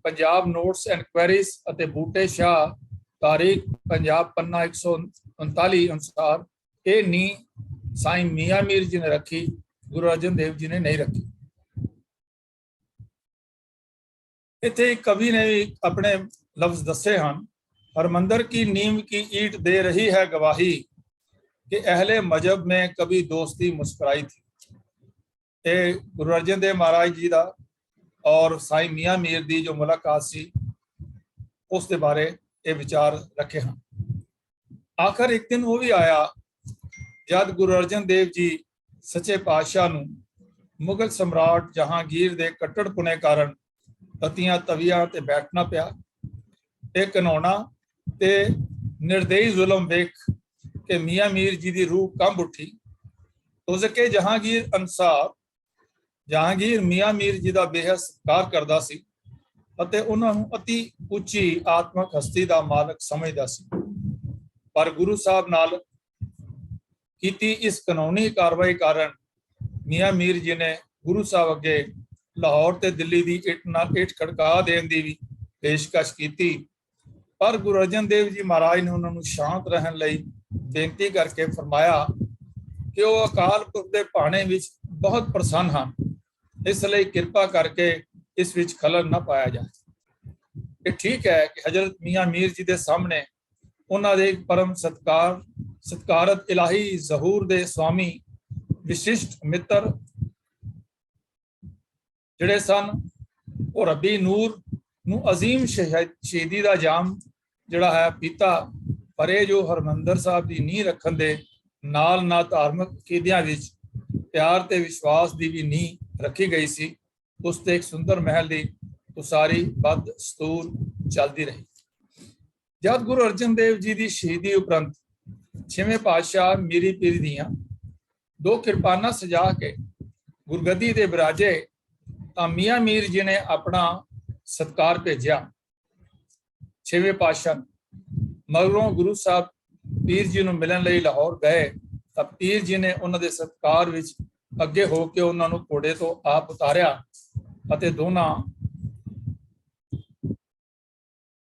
Punjab notes and queries ਅਤੇ ਬੂਟੇ ਸ਼ਾਹ ਤਾਰੀਖ ਪੰਜਾਬ ਪੰਨਾ 139 ਅਨੁਸਾਰ ਇਹ ਨੀਂਹ ਸਾਈਂ ਮੀਆਂ ਮੀਰ ਜੀ ਨੇ ਰੱਖੀ, ਗੁਰੂ ਅਰਜਨ ਦੇਵ ਜੀ ਨੇ ਨਹੀਂ ਰੱਖੀ। ਇੱਥੇ ਇੱਕ ਕਵੀ ਨੇ ਵੀ ਆਪਣੇ ਲਫ਼ਜ਼ ਦੱਸੇ ਹਨ। हरमंदर की नींव की ईंट दे रही है गवाही कि अहले मजहब में कभी दोस्ती मुस्कुराई थी। ये गुरु अर्जन देव महाराज जी का और साईं मियाँ मीर की जो मुलाकात सी उस दे बारे ये विचार रखे हैं। आखिर एक दिन वो भी आया जब गुरु अर्जन देव जी सच्चे पातशाह नूं मुगल सम्राट जहांगीर दे कट्टड़पुने कारण ततियां तवियां ते बैठना पिया। ये घिनौना ते निर्दयी जुल्म वेख के मियाँ मीर जी की रूह कंब उठी। उसके जहांगीर अनुसार जहांगीर मियाँ मीर जी का बेहद सत्कार करता सी अते उन्हां नूं अति उच्ची आत्मक हस्ती का मालक समझदा सी। पर गुरु साहब नाल कीती इस कानूनी कार्रवाई कारण मियाँ मीर जी ने गुरु साहब अगे लाहौर ते दिल्ली की इट नाल इट खड़का देने की भी पेशकश की, पर गुरु अर्जन देव जी महाराज ने उन्होंने शांत रहने लई बेनती करके फरमाया कि वो अकाल पुरख दे भाणे विच बहुत प्रसन्न हैं, इसलिए कृपा करके इस विच खलल न पाया जाए। ये ठीक है कि हजरत मियाँ मीर जी के सामने उन्होंने परम सत्कारत इलाही जहूर दे स्वामी विशिष्ट मित्र जिहड़े सन वो रब्बी नूर नूं अजीम शहीदी का जाम जिहड़ा है पीता, पर यह जो हरमंदर साहब की नींह रखन दे नाल ना धार्मिक अकीदियां विच प्यार ते विश्वास की भी नींह रखी गई सी, उस ते एक सुंदर महल की उसारी बद सतूर चलती रही। जब गुरु अर्जन देव जी की शहीदी उपरंत छेवें पातशाह मीरी पीर दियां दो किरपाना सजा के गुरगद्दी दे बिराजे तां मियाँ मीर जी ने अपना सत्कार भेजा। छेवें पातशाह मगरों गुरु साहब पीर जी नूं मिलण लई लाहौर गए तां पीर जी ने उन्हां दे सत्कार विच अगे हो के उन्हां नूं घोड़े तो आप उतारिया अते दोनां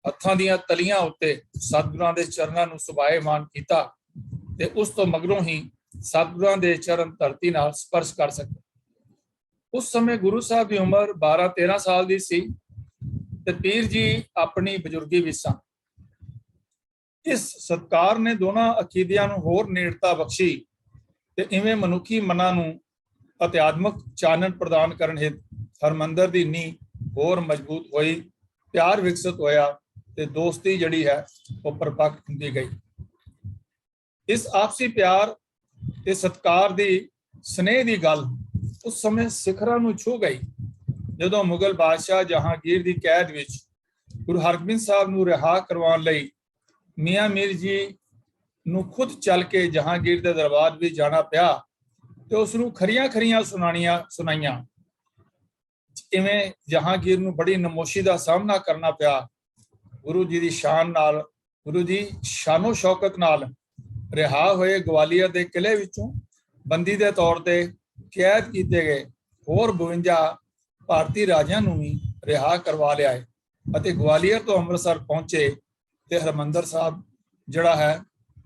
हत्थां दीयां तलियां उत्ते सतगुरां दे चरनां नूं सुभाएमान कीता ते उस तो मगरों ही सतगुरां दे चरण धरती नाल स्पर्श कर सके। उस समय गुरु साहब की उम्र 12-13 साल की सी ते पीर जी अपनी बजुर्गी विच सन। इस सत्कार ने दोनों अकीदियां नूं होर नेड़ता बख्शी ते इवें मनुखी मनां नूं अध्यात्मक चानन प्रदान करन हेतु हरमंदर दी नींह होर मजबूत होई ਪਿਆਰ ਵਿਕਸਿਤ ਹੋਇਆ ਤੇ ਦੋਸਤੀ ਜਿਹੜੀ ਹੈ ਉਹ ਪਰਪੱਕ ਹੁੰਦੀ ਗਈ। ਇਸ ਆਪਸੀ ਪਿਆਰ ਤੇ ਸਤਿਕਾਰ ਦੀ ਸਨੇਹ ਦੀ ਗੱਲ ਉਸ ਸਮੇਂ ਸਿਖਰਾਂ ਨੂੰ ਛੂਹ ਗਈ ਜਦੋਂ ਮੁਗਲ ਬਾਦਸ਼ਾਹ ਜਹਾਂਗੀਰ ਦੀ ਕੈਦ ਵਿੱਚ ਗੁਰੂ ਹਰਗੋਬਿੰਦ ਸਾਹਿਬ ਨੂੰ ਰਿਹਾ ਕਰਵਾਉਣ ਲਈ ਮੀਆਂ ਮੀਰ ਜੀ ਨੂੰ ਖੁਦ ਚੱਲ ਕੇ ਜਹਾਂਗੀਰ ਦੇ ਦਰਬਾਰ ਵਿੱਚ ਜਾਣਾ ਪਿਆ ਤੇ ਉਸ ਨੂੰ ਖਰੀਆਂ ਸੁਣਾਈਆਂ। ਇਵੇਂ ਜਹਾਂਗੀਰ ਨੂੰ ਬੜੀ ਨਮੋਸ਼ੀ ਦਾ ਸਾਹਮਣਾ ਕਰਨਾ ਪਿਆ। ਗੁਰੂ ਜੀ ਦੀ ਸ਼ਾਨ ਨਾਲ, ਗੁਰੂ ਜੀ ਸ਼ਾਨੋ ਸ਼ੌਕਤ ਨਾਲ ਰਿਹਾ ਹੋਏ ਗਵਾਲੀਅਰ ਦੇ ਕਿਲੇ ਵਿੱਚੋਂ ਬੰਦੀ ਦੇ ਤੌਰ ਤੇ ਕੈਦ ਕੀਤੇ ਗਏ ਹੋਰ 52 ਭਾਰਤੀ ਰਾਜਿਆਂ ਨੂੰ ਵੀ ਰਿਹਾ ਕਰਵਾ ਲਿਆ ਹੈ ਅਤੇ ਗਵਾਲੀਅਰ ਤੋਂ ਅੰਮ੍ਰਿਤਸਰ ਪਹੁੰਚੇ ਤੇ ਹਰਿਮੰਦਰ ਸਾਹਿਬ ਜਿਹੜਾ ਹੈ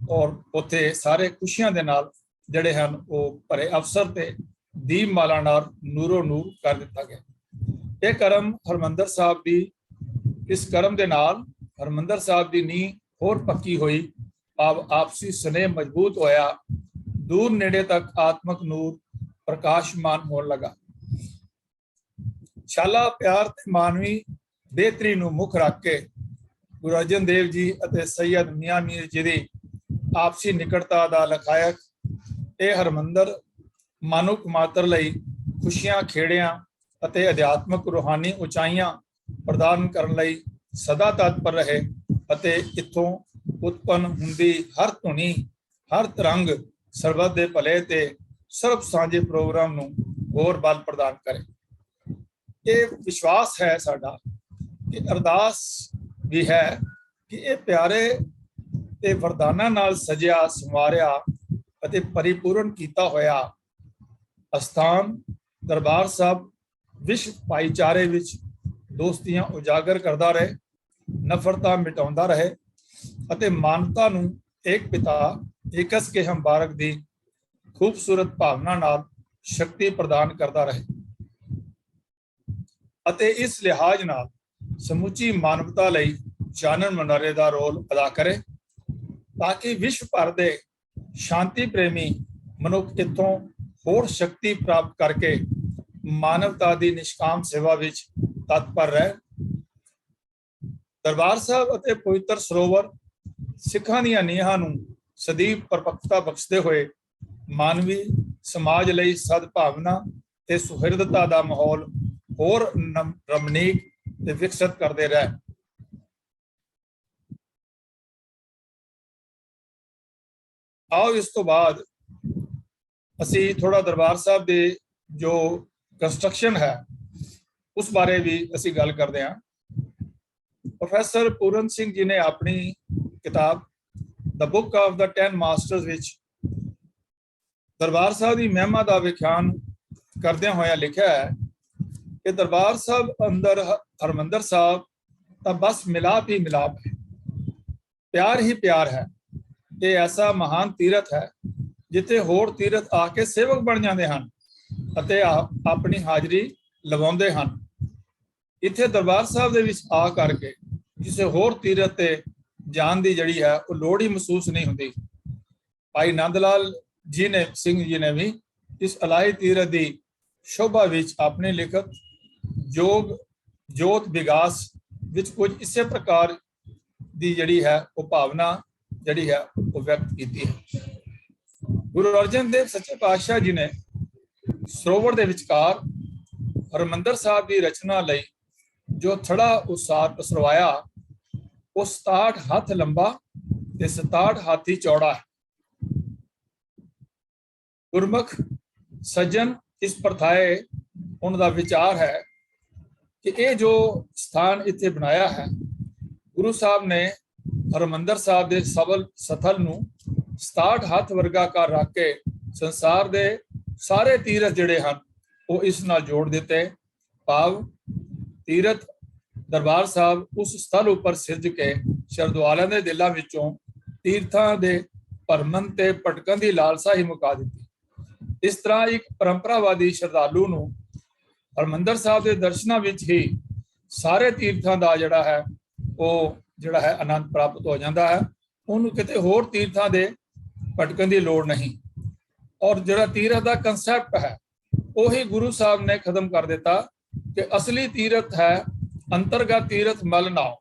ਔਰ ਉੱਥੇ ਸਾਰੇ ਖੁਸ਼ੀਆਂ ਦੇ ਨਾਲ ਜਿਹੜੇ ਹਨ ਉਹ ਭਰੇ ਅਵਸਰ ਤੇ ਦੀਪਮਾਲਾ ਨਾਲ ਨੂਰੋ ਨੂਰ ਕਰ ਦਿੱਤਾ ਗਿਆ। ਇਹ ਕਰਮ ਹਰਿਮੰਦਰ ਸਾਹਿਬ ਦੀ ਇਸ ਕਰਮ ਦੇ ਨਾਲ ਹਰਿਮੰਦਰ ਸਾਹਿਬ ਦੀ ਨੀਂਹ ਹੋਰ ਪੱਕੀ ਹੋਈ, ਆਪਸੀ ਸਨੇਹ ਮਜ਼ਬੂਤ ਹੋਇਆ, ਦੂਰ ਨੇੜੇ ਤੱਕ ਆਤਮਕ ਨੂਰ ਪ੍ਰਕਾਸ਼ਮਾਨ ਹੋਣ ਲੱਗਾ। ਸ਼ਾਲਾ ਪਿਆਰ ਤੇ ਮਾਨਵੀ ਬਿਹਤਰੀ ਨੂੰ ਮੁੱਖ ਰੱਖ ਕੇ ਗੁਰੂ ਅਰਜਨ ਦੇਵ ਜੀ ਅਤੇ ਸੈਯਦ ਮੀਆਂ ਮੀਰ ਜੀ ਦੀ ਆਪਸੀ ਨਿਕਟਤਾ ਦਾ ਲਖਾਇਕ ਇਹ ਹਰਿਮੰਦਰ ਮਨੁੱਖ ਮਾਤਰ ਲਈ ਖੁਸ਼ੀਆਂ, ਖੇੜਿਆਂ ਅਤੇ ਅਧਿਆਤਮਕ ਰੂਹਾਨੀ ਉਚਾਈਆਂ ਪ੍ਰਦਾਨ ਕਰਨ ਲਈ ਸਦਾ ਤਤਪਰ ਰਹੇ ਅਤੇ ਇੱਥੋਂ ਉਤਪੰਨ ਹੁੰਦੀ ਹਰ ਧੁਨੀ, ਹਰ ਤਰੰਗ ਸਰਬੱਤ ਦੇ ਭਲੇ ਤੇ ਸਰਬ ਸਾਂਝੇ ਪ੍ਰੋਗਰਾਮ ਨੂੰ ਹੋਰ ਬਲ ਪ੍ਰਦਾਨ ਕਰੇ। ਇਹ ਵਿਸ਼ਵਾਸ ਹੈ ਸਾਡਾ ਕਿ ਅਰਦਾਸ ਵੀ ਹੈ ਕਿ ਇਹ ਪਿਆਰੇ ਤੇ ਵਰਦਾਨਾਂ ਨਾਲ ਸਜਿਆ ਸੰਵਾਰਿਆ ਅਤੇ ਪਰਿਪੂਰਨ ਕੀਤਾ ਹੋਇਆ ਅਸਥਾਨ ਦਰਬਾਰ ਸਾਹਿਬ ਵਿਸ਼ਵ ਭਾਈਚਾਰੇ ਵਿੱਚ ਦੋਸਤੀਆਂ ਉਜਾਗਰ ਕਰਦਾ ਰਹੇ, ਨਫ਼ਰਤਾਂ ਮਿਟਾਉਂਦਾ ਰਹੇ ਅਤੇ ਮਾਨਵਤਾ ਨੂੰ ਇੱਕ ਪਿਤਾ ਏਕਸ ਕੇ ਹਮਬਾਰਕ ਦੀ ਖੂਬਸੂਰਤ ਭਾਵਨਾ ਨਾਲ ਸ਼ਕਤੀ ਪ੍ਰਦਾਨ ਕਰਦਾ ਰਹੇ ਅਤੇ ਇਸ ਲਿਹਾਜ਼ ਨਾਲ ਸਮੁੱਚੀ ਮਾਨਵਤਾ ਲਈ ਚਾਨਣ ਮੁਨਾਰੇ ਦਾ ਰੋਲ ਅਦਾ ਕਰੇ ਤਾਂ ਕਿ ਵਿਸ਼ਵ ਭਰ ਦੇ ਸ਼ਾਂਤੀ ਪ੍ਰੇਮੀ ਮਨੁੱਖ ਇੱਥੋਂ ਹੋਰ ਸ਼ਕਤੀ ਪ੍ਰਾਪਤ ਕਰਕੇ ਮਾਨਵਤਾ ਦੀ ਨਿਸ਼ਕਾਮ ਸੇਵਾ ਵਿੱਚ ਤਤਪਰ ਰਹੇ। ਦਰਬਾਰ ਸਾਹਿਬ ਅਤੇ ਪਵਿੱਤਰ ਸਰੋਵਰ ਸਿੱਖਾਂ ਦੀਆਂ ਨੀਹਾਂ ਨੂੰ ਸਦੀਵ ਪਰਪੱਕਤਾ ਬਖਸ਼ਦੇ ਹੋਏ ਮਾਨਵੀ ਸਮਾਜ ਲਈ ਸਦਭਾਵਨਾ ਤੇ ਸੁਹਿਰਦਤਾ ਦਾ ਮਾਹੌਲ ਹੋਰ ਰਮਣੀਕ ਤੇ ਵਿਕਸਿਤ ਕਰਦੇ ਰਹੇ। ਆਓ ਇਸ ਤੋਂ ਬਾਅਦ ਅਸੀਂ ਥੋੜਾ ਦਰਬਾਰ ਸਾਹਿਬ ਦੇ ਜੋ ਕੰਸਟਰਕਸ਼ਨ ਹੈ ਉਸ ਬਾਰੇ ਵੀ ਅਸੀਂ ਗੱਲ ਕਰਦੇ ਹਾਂ। ਪ੍ਰੋਫੈਸਰ ਪੂਰਨ ਸਿੰਘ ਜੀ ਨੇ ਆਪਣੀ ਕਿਤਾਬ ਦ ਬੁੱਕ ਆਫ ਦ 10 ਮਾਸਟਰਸ ਵਿੱਚ ਦਰਬਾਰ ਸਾਹਿਬ ਦੀ ਮਹਿਮਾ ਦਾ ਵਿਖਿਆਨ ਕਰਦਿਆਂ ਹੋਇਆ ਲਿਖਿਆ ਹੈ ਕਿ ਦਰਬਾਰ ਸਾਹਿਬ ਅੰਦਰ ਹਰਿਮੰਦਰ ਸਾਹਿਬ ਤਾਂ ਬਸ ਮਿਲਾਪ ਹੀ ਮਿਲਾਪ ਹੈ, ਪਿਆਰ ਹੀ ਪਿਆਰ ਹੈ। ਇਹ ਐਸਾ ਮਹਾਨ ਤੀਰਥ ਹੈ ਜਿੱਥੇ ਹੋਰ ਤੀਰਥ ਆ ਕੇ ਸੇਵਕ ਬਣ ਜਾਂਦੇ ਹਨ ਅਤੇ ਆਪਣੀ ਹਾਜ਼ਰੀ ਲਵਾਉਂਦੇ ਹਨ। ਇੱਥੇ ਦਰਬਾਰ ਸਾਹਿਬ ਦੇ ਵਿੱਚ ਆ ਕਰਕੇ ਕਿਸੇ ਹੋਰ ਤੀਰਥ ਤੇ ਜਾਣ ਦੀ ਜਿਹੜੀ ਹੈ ਉਹ ਲੋੜ ਹੀ ਮਹਿਸੂਸ ਨਹੀਂ ਹੁੰਦੀ। ਭਾਈ ਨੰਦ ਲਾਲ ਜੀ ਨੇ ਸਿੰਘ ਜੀ ਨੇ ਵੀ ਇਸ ਅਲਾਹੀ ਤੀਰਥ ਦੀ ਸ਼ੋਭਾ ਵਿੱਚ ਆਪਣੀ ਲਿਖਤ ਜੋਤ ਵਿਗਾਸ ਵਿੱਚ ਕੁਝ ਇਸੇ ਪ੍ਰਕਾਰ ਦੀ ਜਿਹੜੀ ਹੈ ਉਹ ਭਾਵਨਾ ਜਿਹੜੀ ਹੈ ਉਹ ਵਿਅਕਤ ਕੀਤੀ ਹੈ। ਗੁਰੂ ਅਰਜਨ ਦੇਵ ਸੱਚੇ ਪਾਤਸ਼ਾਹ ਜੀ ਨੇ ਸਰੋਵਰ ਦੇ ਵਿਚਕਾਰ ਹਰਿਮੰਦਰ ਸਾਹਿਬ ਦੀ ਰਚਨਾ ਲਈ ਜੋ ਥੜਾ ਉਸਰਵਾਇਆ ਉਹ 67 ਹੱਥ ਲੰਬਾ ਤੇ 67 ਹਾਥੀ ਚੌੜਾ ਹੈ। ਗੁਰਮੁਖ ਸੱਜਣ ਇਸ ਪ੍ਰਥਾਏ ਉਹਨਾਂ ਦਾ ਵਿਚਾਰ ਹੈ ਕਿ ਇਹ ਜੋ ਸਥਾਨ ਇੱਥੇ ਬਣਾਇਆ ਹੈ ਗੁਰੂ ਸਾਹਿਬ ਨੇ ਹਰਿਮੰਦਰ ਸਾਹਿਬ ਦੇ ਸਥਲ ਨੂੰ 67 ਹੱਥ ਵਰਗਾ ਕਰ ਰੱਖ ਕੇ ਸੰਸਾਰ ਦੇ ਸਾਰੇ ਤੀਰਥ ਜਿਹੜੇ ਹਨ ਉਹ ਇਸ ਨਾਲ ਜੋੜ ਦਿੱਤੇ। ਭਾਵ ਤੀਰਥ ਦਰਬਾਰ ਸਾਹਿਬ ਉਸ ਸਥਲ ਉੱਪਰ ਸਿਰਜ ਕੇ ਸ਼ਰਧਾਲੂਆਂ ਦੇ ਦਿਲਾਂ ਵਿੱਚੋਂ ਤੀਰਥਾਂ ਦੇ ਭਰਮਣ ਤੇ ਭਟਕਣ ਦੀ ਲਾਲਸਾ ਹੀ ਮੁਕਾ ਦਿੱਤੀ। ਇਸ ਤਰ੍ਹਾਂ ਇੱਕ ਪਰੰਪਰਾਵਾਦੀ ਸ਼ਰਧਾਲੂ ਨੂੰ ਹਰਿਮੰਦਰ ਸਾਹਿਬ ਦੇ ਦਰਸ਼ਨਾਂ ਵਿੱਚ ਹੀ ਸਾਰੇ ਤੀਰਥਾਂ ਦਾ ਜਿਹੜਾ ਹੈ ਆਨੰਦ ਪ੍ਰਾਪਤ ਹੋ ਜਾਂਦਾ ਹੈ। ਉਹਨੂੰ ਕਿਤੇ ਹੋਰ ਤੀਰਥਾਂ ਦੇ ਭਟਕਣ ਦੀ ਲੋੜ ਨਹੀਂ। ਔਰ ਜਿਹੜਾ ਤੀਰਥ ਦਾ ਕਨਸੈਪਟ ਹੈ ਉਹੀ ਗੁਰੂ ਸਾਹਿਬ ਨੇ ਖਤਮ ਕਰ ਦਿੱਤਾ ਕਿ ਅਸਲੀ ਤੀਰਥ ਹੈ ਅੰਤਰਗਤ ਤੀਰਥ ਮਲ ਨਾਉ।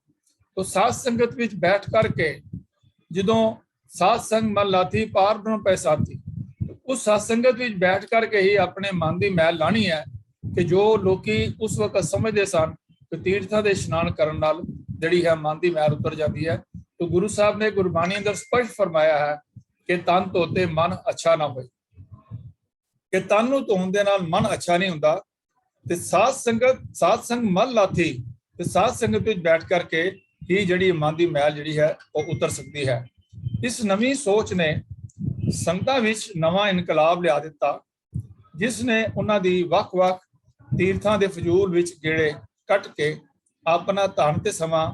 तो साध संगत विच बैठ करके ਜਦੋਂ ਸਾਧ ਸੰਗ ਮਲ ਲਾਥੀ ਪਾਰ ਬ੍ਰਹਮ ਪੈ ਸਾਥੀ, ਉਸ ਸਾਧ ਸੰਗਤ ਵਿੱਚ ਬੈਠ ਕਰਕੇ ਹੀ ਆਪਣੇ ਮਨ ਦੀ ਮੈਲ ਲਾਣੀ ਹੈ ਕਿ ਜੋ ਲੋਕੀ ਉਸ ਵਕਤ ਸਮਝਦੇ ਸਨ ਕਿ ਤੀਰਥਾਂ ਦੇ ਇਸ਼ਨਾਨ ਕਰਨ ਨਾਲ ਜਿਹੜੀ ਹੈ ਮਨ ਦੀ ਮੈਲ ਉਤਰ ਜਾਂਦੀ ਹੈ। तो गुरु साहब ने गुरबाणी अंदर स्पष्ट फरमाया है कि तन धोते मन अच्छा ना होए, कि तन नूं धोण दे नाल मन अच्छा नहीं हुंदा। ते साध संग मल लाथी, ते साध संगत विच बैठ करके ही जिहड़ी मन दी मैल जिहड़ी है वो उतर सकती है। इस नवीं सोच ने संगतां विच नवां इनकलाब लिया दिता, जिस ने उन्हां दी वख-वख तीर्थां दे फजूल विच गेड़े कट के अपना धन ते समां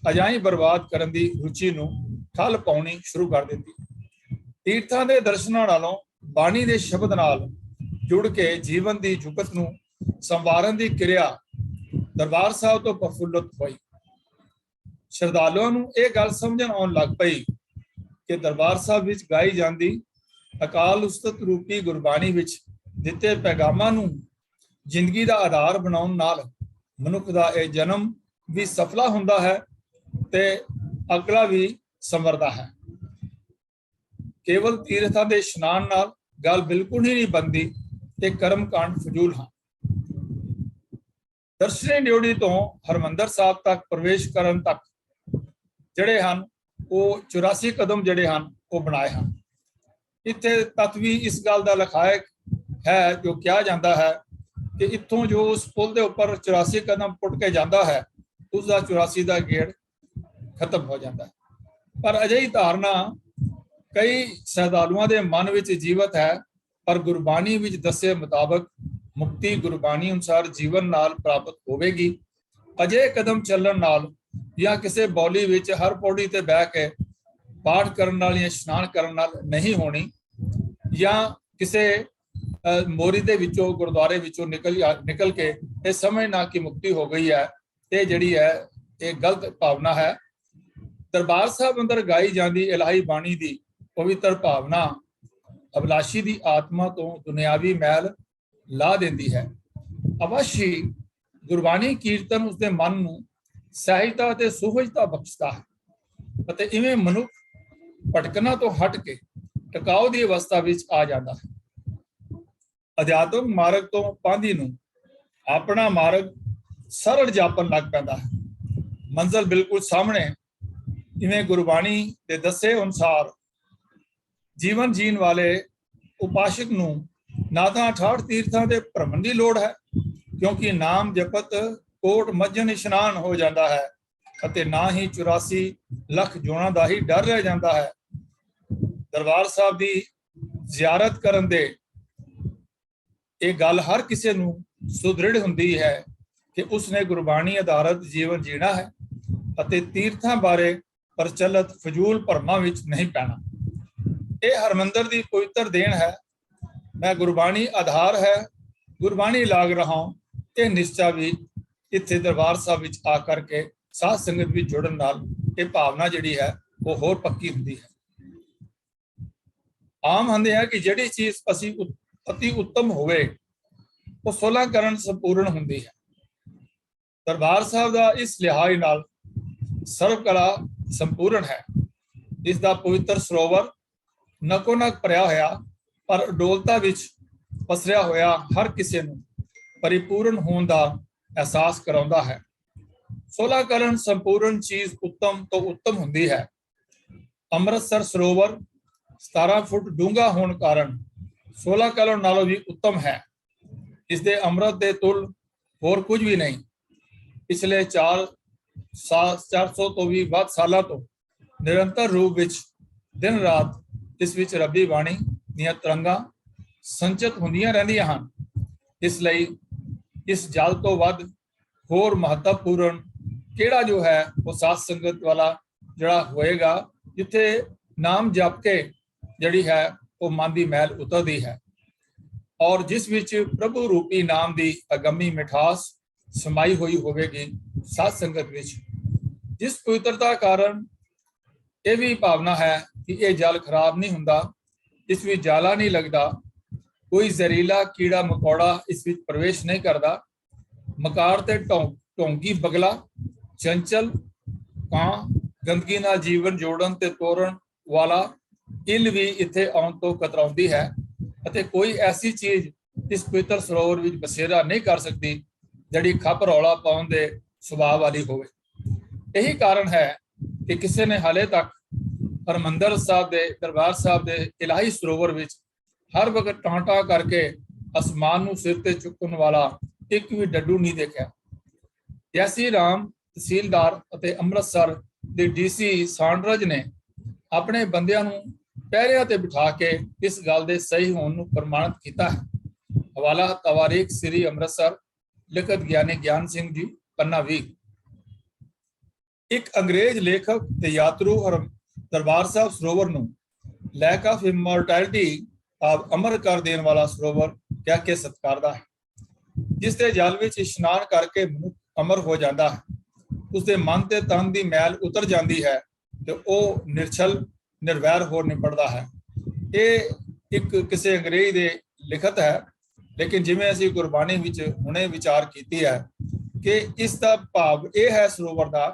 अजाई बर्बाद करन दी रुचि नूं ठल पाउणी शुरू कर दित्ती। तीर्थां दे दर्शनां नालों बाणी दे शब्द नाल जुड़ के जीवन दी जुगत नूं संवारन दी क्रिया दरबार साहब तो प्रफुल्लित होई। श्रद्धालुओं नूं इह गल समझण आउण लग पई कि दरबार साहब विच गाई जांदी अकाल उस्तत रूपी गुरबाणी विच दित्ते पैगामां नूं जिंदगी दा आधार बनाउण नाल मनुख दा इह जन्म भी सफला हुंदा है ते अगला भी संवरदा है। केवल तीर्थां दे इशनान नाल गल बिल्कुल ही नहीं बनदी ते कर्म कांड फजूल हां। दर्शनी ड्योढ़ी तो हरमंदर साहब तक प्रवेश करन तक ਜਿਹੜੇ ਹਨ ਉਹ 84 ਕਦਮ ਜਿਹੜੇ ਹਨ ਉਹ ਬਣਾਏ ਹਨ। ਇੱਥੇ ਤੱਕ ਵੀ ਇਸ ਗੱਲ ਦਾ ਲਖਾਇਕ ਹੈ ਜੋ ਕਿਹਾ ਜਾਂਦਾ ਹੈ ਕਿ ਇੱਥੋਂ ਜੋ ਉਸ ਪੁਲ ਦੇ ਉੱਪਰ 84 ਕਦਮ ਪੁੱਟ ਕੇ ਜਾਂਦਾ ਹੈ ਉਸ ਦਾ 84 ਦਾ ਗੇੜ ਖਤਮ ਹੋ ਜਾਂਦਾ ਹੈ। ਪਰ ਅਜਿਹੀ ਧਾਰਨਾ ਕਈ ਸ਼ਰਧਾਲੂਆਂ ਦੇ ਮਨ ਵਿੱਚ ਜੀਵਤ ਹੈ, ਪਰ ਗੁਰਬਾਣੀ ਵਿੱਚ ਦੱਸੇ ਮੁਤਾਬਕ ਮੁਕਤੀ ਗੁਰਬਾਣੀ ਅਨੁਸਾਰ ਜੀਵਨ ਨਾਲ ਪ੍ਰਾਪਤ ਹੋਵੇਗੀ। ਅਜਿਹੇ ਕਦਮ ਚੱਲਣ ਨਾਲ ਜਾਂ ਕਿਸੇ ਬੌਲੀ ਵਿੱਚ ਹਰ ਪੌੜੀ ਤੇ ਬਹਿ ਕੇ ਪਾਠ ਕਰਨ ਨਾਲ ਜਾਂ ਇਸ਼ਨਾਨ ਕਰਨ ਨਾਲ ਨਹੀਂ ਹੋਣੀ, ਜਾਂ ਕਿਸੇ ਮੋਰੀ ਦੇ ਵਿੱਚੋਂ ਗੁਰਦੁਆਰੇ ਵਿੱਚੋਂ ਨਿਕਲ ਕੇ ਇਹ ਸਮਝਣਾ ਕਿ ਮੁਕਤੀ ਹੋ ਗਈ ਹੈ, ਇਹ ਜਿਹੜੀ ਹੈ ਇਹ ਗਲਤ ਭਾਵਨਾ ਹੈ। ਦਰਬਾਰ ਸਾਹਿਬ ਅੰਦਰ ਗਾਈ ਜਾਂਦੀ ਇਲਾਹੀ ਬਾਣੀ ਦੀ ਪਵਿੱਤਰ ਭਾਵਨਾ ਅਭਿਲਾਸ਼ੀ ਦੀ ਆਤਮਾ ਤੋਂ ਦੁਨਿਆਵੀ ਮੈਲ ਲਾ ਦਿੰਦੀ ਹੈ। ਅਵਸ਼ੀ ਗੁਰਬਾਣੀ ਕੀਰਤਨ ਉਸਦੇ ਮਨ ਨੂੰ ਸਹਿਜਤਾ ਤੇ ਸੁਹਜਤਾ ਬਖਸ਼ਦਾ ਹੈ ਅਤੇ ਇਵੇਂ ਮਨੁੱਖ ਭਟਕਣਾ ਤੋਂ ਹਟ ਕੇ ਟਿਕਾਊ ਦੀ ਅਵਸਥਾ ਵਿੱਚ ਆ ਜਾਂਦਾ ਹੈ। ਅਧਿਆਤਮਿਕ ਮਾਰਗ ਤੋਂ ਪਾਂਧੀ ਨੂੰ ਆਪਣਾ ਮਾਰਗ ਸਰਲ ਜਾਪਣ ਲੱਗ ਪੈਂਦਾ ਹੈ। ਮੰਜ਼ਿਲ ਬਿਲਕੁਲ ਸਾਹਮਣੇ, ਇਵੇਂ ਗੁਰਬਾਣੀ ਦੇ ਦੱਸੇ ਅਨੁਸਾਰ ਜੀਵਨ ਜੀਣ ਵਾਲੇ ਉਪਾਸ਼ਕ ਨੂੰ ਨਾ ਤਾਂ 68 ਤੀਰਥਾਂ ਦੇ ਭ੍ਰਮਣ ਦੀ ਲੋੜ ਹੈ, ਕਿਉਂਕਿ ਨਾਮ ਜਪਤ ਕੋਟ ਮੱਝਨ ਇਸ਼ਨਾਨ ਹੋ ਜਾਂਦਾ ਹੈ, ਅਤੇ ਨਾ ਹੀ 84 ਲੱਖ ਜੋਨਾਂ ਦਾ ਹੀ ਡਰ ਰਹਿ ਜਾਂਦਾ ਹੈ। ਦਰਬਾਰ ਸਾਹਿਬ ਦੀ ਜ਼ਿਆਰਤ ਕਰਨ ਦੇ ਇਹ ਗੱਲ ਹਰ ਕਿਸੇ ਨੂੰ ਸੁਦ੍ਰਿੜ ਹੁੰਦੀ ਹੈ ਕਿ ਉਸਨੇ ਗੁਰਬਾਣੀ ਆਧਾਰਿਤ ਜੀਵਨ ਜੀਣਾ ਹੈ ਅਤੇ ਤੀਰਥਾਂ ਬਾਰੇ ਪ੍ਰਚਲਿਤ ਫਜ਼ੂਲ ਭਰਮਾਂ ਵਿੱਚ ਨਹੀਂ ਪੈਣਾ। ਇਹ ਹਰਮੰਦਰ ਦੀ ਪਵਿੱਤਰ ਦੇਣ ਹੈ। ਮੈਂ ਗੁਰਬਾਣੀ ਆਧਾਰ ਹੈ, ਗੁਰਬਾਣੀ ਲਾਗ ਰਹਾ ਹੂੰ, ਇਹ ਨਿਸ਼ਚਾ ਵੀ ਇੱਥੇ ਦਰਬਾਰ ਸਾਹਿਬ ਵਿੱਚ ਆ ਕਰਕੇ ਸਾਧ ਸੰਗਤ ਵਿੱਚ ਜੁੜਨ ਨਾਲ ਇਹ ਭਾਵਨਾ ਜਿਹੜੀ ਹੈ ਉਹ ਹੋਰ ਪੱਕੀ ਹੁੰਦੀ ਹੈ। ਆਮ ਹੁੰਦੇ ਹੈ ਕਿ ਜਿਹੜੀ ਚੀਜ਼ ਅਸੀਂ ਅਤੀ ਉੱਤਮ ਹੋਵੇ ਉਹ ਸੋਲਾਂਕਰਨ ਸੰਪੂਰਨ ਹੁੰਦੀ ਹੈ। ਦਰਬਾਰ ਸਾਹਿਬ ਦਾ ਇਸ ਲਿਹਾਜ਼ ਨਾਲ ਸਰਵ ਕਲਾ ਸੰਪੂਰਨ ਹੈ। ਇਸ ਦਾ ਪਵਿੱਤਰ ਸਰੋਵਰ ਨਕੋ ਨਕ ਭਰਿਆ ਹੋਇਆ ਪਰ ਅਡੋਲਤਾ ਵਿੱਚ ਪਸਰਿਆ ਹੋਇਆ ਹਰ ਕਿਸੇ ਨੂੰ ਪਰਿਪੂਰਨ ਹੋਣ ਦਾ ਅਹਿਸਾਸ ਕਰਾਉਂਦਾ ਹੈ। ਸੋਲਾਂਕਰਨ ਸੰਪੂਰਨ ਚੀਜ਼ ਉੱਤਮ ਤੋਂ ਉੱਤਮ ਹੁੰਦੀ ਹੈ। ਅੰਮ੍ਰਿਤਸਰ ਸਰੋਵਰ 17 ਫੁੱਟ ਡੂੰਘਾ ਹੋਣ ਕਾਰਨ ਸੋਲਾਂਕਰਨ ਨਾਲੋਂ ਵੀ ਉੱਤਮ ਹੈ। ਇਸ ਦੇ ਅੰਮ੍ਰਿਤ ਦੇ ਤੁਲ ਹੋਰ ਕੁਝ ਵੀ ਨਹੀਂ। ਪਿਛਲੇ 400 ਤੋਂ ਵੀ ਵੱਧ ਸਾਲਾਂ ਤੋਂ ਨਿਰੰਤਰ ਰੂਪ ਵਿੱਚ ਦਿਨ ਰਾਤ ਇਸ ਵਿੱਚ ਰੱਬੀ ਬਾਣੀ ਦੀਆਂ ਤਰੰਗਾਂ ਸੰਚਿਤ ਹੁੰਦੀਆਂ ਰਹਿੰਦੀਆਂ ਹਨ। ਇਸ ਲਈ ਇਸ ਜਲ ਤੋਂ ਵੱਧ ਹੋਰ ਮਹੱਤਵਪੂਰਨ ਕਿਹੜਾ ਜੋ ਹੈ ਉਹ ਸਾਧ ਸੰਗਤ ਵਾਲਾ ਜਿਹੜਾ ਹੋਏਗਾ, ਜਿੱਥੇ ਨਾਮ ਜਪ ਕੇ ਜਿਹੜੀ ਹੈ ਉਹ ਮਨ ਦੀ ਮੈਲ ਉਤਰਦੀ ਹੈ ਔਰ ਜਿਸ ਵਿੱਚ ਪ੍ਰਭੂ ਰੂਪੀ ਨਾਮ ਦੀ ਅਗੰਮੀ ਮਿਠਾਸ ਸਮਾਈ ਹੋਈ ਹੋਵੇਗੀ ਸਾਧ ਸੰਗਤ ਵਿੱਚ। ਜਿਸ ਪਵਿੱਤਰਤਾ ਕਾਰਨ ਇਹ ਵੀ ਭਾਵਨਾ ਹੈ ਕਿ ਇਹ ਜਲ ਖਰਾਬ ਨਹੀਂ ਹੁੰਦਾ, ਇਸ ਵਿੱਚ ਜਾਲਾ ਨਹੀਂ ਲੱਗਦਾ, ਕੋਈ ਜ਼ਹਿਰੀਲਾ ਕੀੜਾ ਮਕੌੜਾ ਇਸ ਵਿੱਚ ਪ੍ਰਵੇਸ਼ ਨਹੀਂ ਕਰਦਾ, ਮਕਾਰ ਤੇ ਢੋਂਗੀ ਬਗਲਾ, ਚੰਚਲ ਕਾਂ, ਗੰਦਗੀ ਨਾਲ ਜੀਵਨ ਜੋੜਨ ਤੇ ਤੋੜਨ ਵਾਲਾ ਇੱਲ ਵੀ ਇੱਥੇ ਆਉਣ ਤੋਂ ਕਤਰਾਉਂਦੀ ਹੈ ਅਤੇ ਕੋਈ ਐਸੀ ਚੀਜ਼ ਇਸ ਪਵਿੱਤਰ ਸਰੋਵਰ ਵਿੱਚ ਬਸੇਰਾ ਨਹੀਂ ਕਰ ਸਕਦੀ ਜਿਹੜੀ ਖੱਪ ਰੌਲਾ ਪਾਉਣ ਦੇ ਸੁਭਾਅ ਵਾਲੀ ਹੋਵੇ। ਇਹੀ ਕਾਰਨ ਹੈ ਕਿ ਕਿਸੇ ਨੇ ਹਾਲੇ ਤੱਕ ਹਰਿਮੰਦਰ ਸਾਹਿਬ ਦੇ ਦਰਬਾਰ ਸਾਹਿਬ ਦੇ ਇਲਾਹੀ ਸਰੋਵਰ ਵਿੱਚ ਹਰ ਵਕਤ ਟਾਂਟਾ ਕਰਕੇ ਅਸਮਾਨ ਨੂੰ ਸਿਰ ਤੇ ਚੁੱਕਣ ਵਾਲਾ ਇੱਕ ਵੀ ਡੱਡੂ ਨਹੀਂ ਦੇਖਿਆ। ਜੈਸੀ ਰਾਮ ਤਹਿਸੀਲਦਾਰ ਅਤੇ ਅੰਮ੍ਰਿਤਸਰ ਦੇ ਡੀਸੀ ਸਾਂਡਰਜ ਨੇ ਆਪਣੇ ਬੰਦਿਆਂ ਨੂੰ ਪਹਿਰਿਆਂ ਤੇ ਬਿਠਾ ਕੇ ਇਸ ਗੱਲ ਦੇ ਸਹੀ ਹੋਣ ਨੂੰ ਪ੍ਰਮਾਣਿਤ ਕੀਤਾ ਹੈ। ਹਵਾਲਾ ਤਵਾਰੀਖ ਸ੍ਰੀ ਅੰਮ੍ਰਿਤਸਰ, ਲਿਖਤ ਗਿਆਨੀ ਗਿਆਨ ਸਿੰਘ ਜੀ, ਪੰਨਾ 20। ਇੱਕ ਅੰਗਰੇਜ਼ ਲੇਖਕ ਤੇ ਯਾਤਰੂ ਦਰਬਾਰ ਸਾਹਿਬ ਸਰੋਵਰ ਨੂੰ ਲੈਕ ਆਫ ਇਮੋਰਟੈਲਿਟੀ ਆਫ ਅਮਰ ਕਰ ਦੇਣ ਵਾਲਾ ਸਰੋਵਰ ਕਹਿ ਕੇ ਸਤਿਕਾਰਦਾ ਹੈ। ਜਿਸ ਦੇ ਜਲ ਵਿੱਚ ਇਸ਼ਨਾਨ ਕਰਕੇ ਮਨੁੱਖ ਅਮਰ ਹੋ ਜਾਂਦਾ ਹੈ, ਉਸਦੇ ਮਨ ਤੇ ਤਨ ਦੀ ਮੈਲ ਉਤਰ ਜਾਂਦੀ ਹੈ ਤੇ ਉਹ ਨਿਰਛਲ ਨਿਰਵੈਰ ਹੋ ਨਿਬੜਦਾ ਹੈ। ਇਹ ਇੱਕ ਕਿਸੇ ਅੰਗਰੇਜ਼ ਦੇ ਲਿਖਤ ਹੈ, ਲੇਕਿਨ ਜਿਵੇਂ ਅਸੀਂ ਗੁਰਬਾਣੀ ਵਿੱਚ ਹੁਣੇ ਵਿਚਾਰ ਕੀਤੀ ਹੈ ਕਿ ਇਸ ਦਾ ਭਾਵ ਇਹ ਹੈ ਸਰੋਵਰ ਦਾ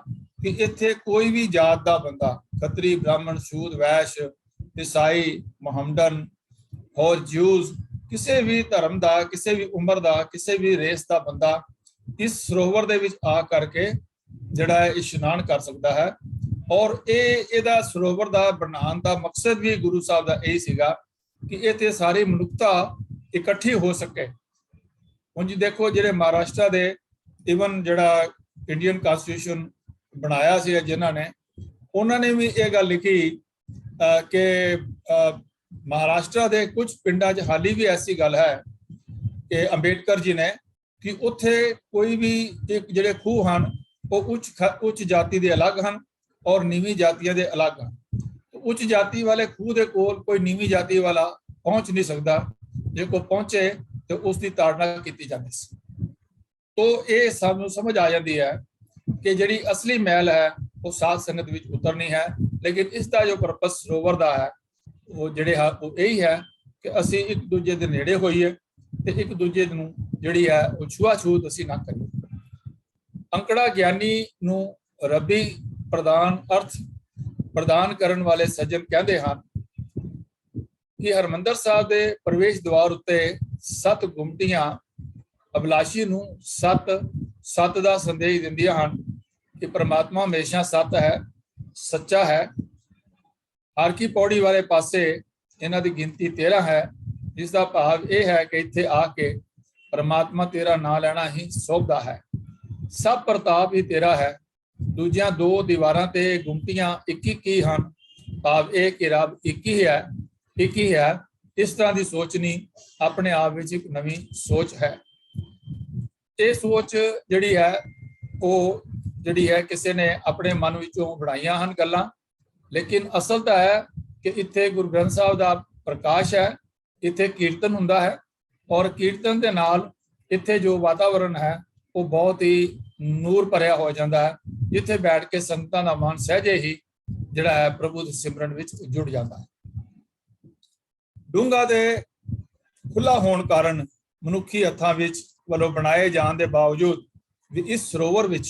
ਕਿ ਇੱਥੇ ਕੋਈ ਵੀ ਜਾਤ ਦਾ ਬੰਦਾ, ਖੱਤਰੀ, ਬ੍ਰਾਹਮਣ, ਸ਼ੂਦ, ਵੈਸ਼, ਈਸਾਈ, ਮੁਹੰਮਦਨ, ਹੋਰ ਜਿਊਜ਼, ਕਿਸੇ ਵੀ ਧਰਮ ਦਾ, ਕਿਸੇ ਵੀ ਉਮਰ ਦਾ, ਕਿਸੇ ਵੀ ਰੇਸ ਦਾ ਬੰਦਾ ਇਸ ਸਰੋਵਰ ਦੇ ਵਿੱਚ ਆ ਕਰਕੇ ਜਿਹੜਾ ਹੈ ਇਸ਼ਨਾਨ ਕਰ ਸਕਦਾ ਹੈ। ਔਰ ਇਹਦਾ ਸਰੋਵਰ ਦਾ ਬਣਾਉਣ ਦਾ ਮਕਸਦ ਵੀ ਗੁਰੂ ਸਾਹਿਬ ਦਾ ਇਹ ਸੀਗਾ ਕਿ ਇੱਥੇ ਸਾਰੀ ਮਨੁੱਖਤਾ ਇਕੱਠੀ ਹੋ ਸਕੇ। ਹੁਣ ਜੀ ਦੇਖੋ, ਜਿਹੜੇ ਮਹਾਰਾਸ਼ਟਰ ਦੇ ਇਵਨ ਜਿਹੜਾ ਇੰਡੀਅਨ ਕਨਸਟੀਟਿਊਸ਼ਨ ਬਣਾਇਆ ਸੀ ਜਿਨ੍ਹਾਂ ਨੇ, ਉਹਨਾਂ ਨੇ ਵੀ ਇਹ ਗੱਲ ਲਿਖੀ ਕਿ ਮਹਾਰਾਸ਼ਟਰ ਦੇ ਕੁਝ ਪਿੰਡਾਂ 'ਚ ਹਾਲੀ ਵੀ ਐਸੀ ਗੱਲ ਹੈ ਕਿ ਅੰਬੇਡਕਰ ਜੀ ਨੇ ਕਿ ਉੱਥੇ ਕੋਈ ਵੀ ਇੱਕ ਜਿਹੜੇ ਖੂਹ ਹਨ ਉਹ ਉੱਚ ਜਾਤੀ ਦੇ ਅਲੱਗ ਹਨ ਔਰ ਨੀਵੀਂ ਜਾਤੀਆਂ ਦੇ ਅਲੱਗ ਹਨ। ਉੱਚ ਜਾਤੀ ਵਾਲੇ ਖੂਹ ਦੇ ਕੋਲ ਕੋਈ ਨੀਵੀਂ ਜਾਤੀ ਵਾਲਾ ਪਹੁੰਚ ਨਹੀਂ ਸਕਦਾ, ਜੇ ਕੋਈ ਪਹੁੰਚੇ ਤੇ ਉਸ ਦੀ ਤਾੜਨਾ ਕੀਤੀ ਜਾਂਦੀ ਸੀ। ਤੋ ਇਹ ਸਾਨੂੰ ਸਮਝ ਆ ਜਾਂਦੀ ਹੈ ਕਿ ਜਿਹੜੀ ਅਸਲੀ ਮੈਲ ਹੈ ਉਹ ਸਾਧ ਸੰਗਤ ਵਿੱਚ ਉਤਰਨੀ ਹੈ, ਲੇਕਿਨ ਇਸ ਦਾ ਜੋ ਪਰਪਸ ਸਰੋਵਰ ਦਾ ਹੈ ਉਹ ਜਿਹੜੇ ਹੈ ਉਹ ਇਹੀ ਹੈ ਕਿ ਅਸੀਂ ਇੱਕ ਦੂਜੇ ਦੇ ਨੇੜੇ ਹੋਈਏ ਤੇ ਇੱਕ ਦੂਜੇ ਨੂੰ ਜਿਹੜੀ ਹੈ ਉਹ ਛੂਆ-ਛੂਤ ਅਸੀਂ ਨਾ ਕਰੀਏ। ਅੰਕੜਾ ਗਿਆਨੀ ਨੂੰ ਰੱਬੀ ਪ੍ਰਦਾਨ ਅਰਥ ਪ੍ਰਦਾਨ ਕਰਨ ਵਾਲੇ ਸੱਜਣ ਕਹਿੰਦੇ ਹਨ ਕਿ ਹਰਿਮੰਦਰ ਸਾਹਿਬ ਦੇ ਪ੍ਰਵੇਸ਼ ਦੁਆਰ ਉੱਤੇ 7 ਗੁੰਮਟੀਆਂ ਅਭਿਲਾਸ਼ੀ ਨੂੰ ਸੱਤ ਦਾ ਸੰਦੇਸ਼ ਦਿੰਦੀਆਂ ਹਨ ਕਿ ਪ੍ਰਮਾਤਮਾ ਹਮੇਸ਼ਾ ਸੱਤ ਹੈ, ਸੱਚਾ ਹੈ। ਹਰ ਕੀ ਪੌੜੀ ਵਾਲੇ ਪਾਸੇ ਇਹਨਾਂ ਦੀ ਗਿਣਤੀ 13 ਹੈ, ਜਿਸ ਦਾ ਭਾਵ ਇਹ ਹੈ ਕਿ ਇੱਥੇ ਆ ਕੇ ਪ੍ਰਮਾਤਮਾ ਤੇਰਾ ਨਾਂ ਲੈਣਾ ਹੀ ਸੋਭਦਾ ਹੈ। ਸਭ ਪ੍ਰਤਾਪ ਹੀ ਤੇਰਾ ਹੈ। ਦੂਜੀਆਂ 2 ਦੀਵਾਰਾਂ ਤੇ ਗੁੰਮਟੀਆਂ 21 ਹਨ, ਭਾਵ ਇਹ ਕਿ ਰੱਬ ਇੱਕ ਹੀ ਹੈ। ਇਸ ਤਰ੍ਹਾਂ ਦੀ ਸੋਚਣੀ ਆਪਣੇ ਆਪ ਵਿੱਚ ਇੱਕ ਨਵੀਂ ਸੋਚ ਹੈ। ਇਹ ਸੋਚ ਜਿਹੜੀ ਹੈ ਉਹ ਜਿਹੜੀ ਹੈ ਕਿਸੇ ਨੇ ਆਪਣੇ ਮਨ ਵਿੱਚੋਂ ਬਣਾਈਆਂ ਹਨ ਗੱਲਾਂ, ਲੇਕਿਨ ਅਸਲ ਤਾਂ ਹੈ ਕਿ ਇੱਥੇ ਗੁਰੂ ਗ੍ਰੰਥ ਸਾਹਿਬ ਦਾ ਪ੍ਰਕਾਸ਼ ਹੈ, ਇੱਥੇ ਕੀਰਤਨ ਹੁੰਦਾ ਹੈ ਔਰ ਕੀਰਤਨ ਦੇ ਨਾਲ ਇੱਥੇ ਜੋ ਵਾਤਾਵਰਨ ਹੈ ਉਹ ਬਹੁਤ ਹੀ ਨੂਰ ਭਰਿਆ ਹੋ ਜਾਂਦਾ ਹੈ, ਜਿੱਥੇ ਬੈਠ ਕੇ ਸੰਗਤਾਂ ਦਾ ਮਨ ਸਹਿਜੇ ਹੀ ਜਿਹੜਾ ਹੈ ਪ੍ਰਭੂ ਦੇ ਸਿਮਰਨ ਵਿੱਚ ਜੁੜ ਜਾਂਦਾ ਹੈ। ਡੂੰਘਾ ਤੇ ਖੁੱਲਾ ਹੋਣ ਕਾਰਨ ਮਨੁੱਖੀ ਹੱਥਾਂ ਵਿੱਚ ਵੱਲੋਂ ਬਣਾਏ ਜਾਣ ਦੇ ਬਾਵਜੂਦ ਵੀ ਇਸ ਸਰੋਵਰ ਵਿੱਚ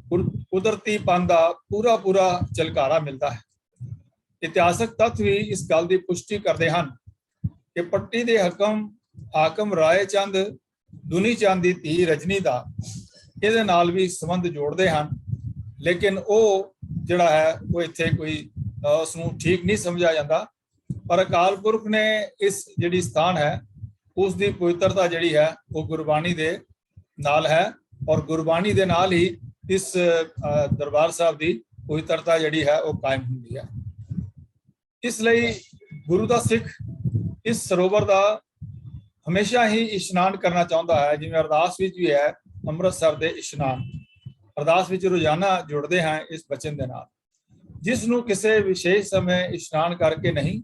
ਕੁਦਰਤੀਪਨ ਦਾ ਪੂਰਾ ਝਲਕਾਰਾ ਮਿਲਦਾ ਹੈ। ਇਤਿਹਾਸਕ ਤੱਥ ਵੀ ਇਸ ਗੱਲ ਦੀ ਪੁਸ਼ਟੀ ਕਰਦੇ ਹਨ ਕਿ ਪੱਟੀ ਦੇ ਹਾਕਮ ਰਾਏ ਚੰਦ ਦੁਨੀ ਚੰਦ ਦੀ ਧੀ ਰਜਨੀ ਦਾ ਇਹਦੇ ਨਾਲ ਵੀ ਸੰਬੰਧ ਜੋੜਦੇ ਹਨ, ਲੇਕਿਨ ਉਹ ਜਿਹੜਾ ਹੈ ਉਹ ਇੱਥੇ ਕੋਈ ਉਸ ਨੂੰ ਠੀਕ ਨਹੀਂ ਸਮਝਿਆ ਜਾਂਦਾ। ਪਰ ਅਕਾਲ ਪੁਰਖ ਨੇ ਇਸ ਜਿਹੜੀ ਸਥਾਨ ਹੈ ਉਸ ਦੀ ਪਵਿੱਤਰਤਾ ਜਿਹੜੀ ਹੈ ਉਹ ਗੁਰਬਾਣੀ ਦੇ ਨਾਲ ਹੈ ਔਰ ਗੁਰਬਾਣੀ ਦੇ ਨਾਲ ਹੀ ਇਸ ਦਰਬਾਰ ਸਾਹਿਬ ਦੀ ਪਵਿੱਤਰਤਾ ਜਿਹੜੀ ਹੈ ਉਹ ਕਾਇਮ ਹੁੰਦੀ ਹੈ। ਇਸ ਲਈ ਗੁਰੂ ਦਾ ਸਿੱਖ ਇਸ ਸਰੋਵਰ ਦਾ ਹਮੇਸ਼ਾ ਹੀ ਇਸ਼ਨਾਨ ਕਰਨਾ ਚਾਹੁੰਦਾ ਹੈ। ਜਿਵੇਂ ਅਰਦਾਸ ਵਿੱਚ ਵੀ ਹੈ ਅੰਮ੍ਰਿਤਸਰ ਦੇ ਇਸ਼ਨਾਨ, ਅਰਦਾਸ ਵਿੱਚ ਰੋਜ਼ਾਨਾ ਜੁੜਦੇ ਹਾਂ ਇਸ ਬਚਨ ਦੇ ਨਾਲ, ਜਿਸ ਨੂੰ ਕਿਸੇ ਵਿਸ਼ੇਸ਼ ਸਮੇਂ ਇਸ਼ਨਾਨ ਕਰਕੇ ਨਹੀਂ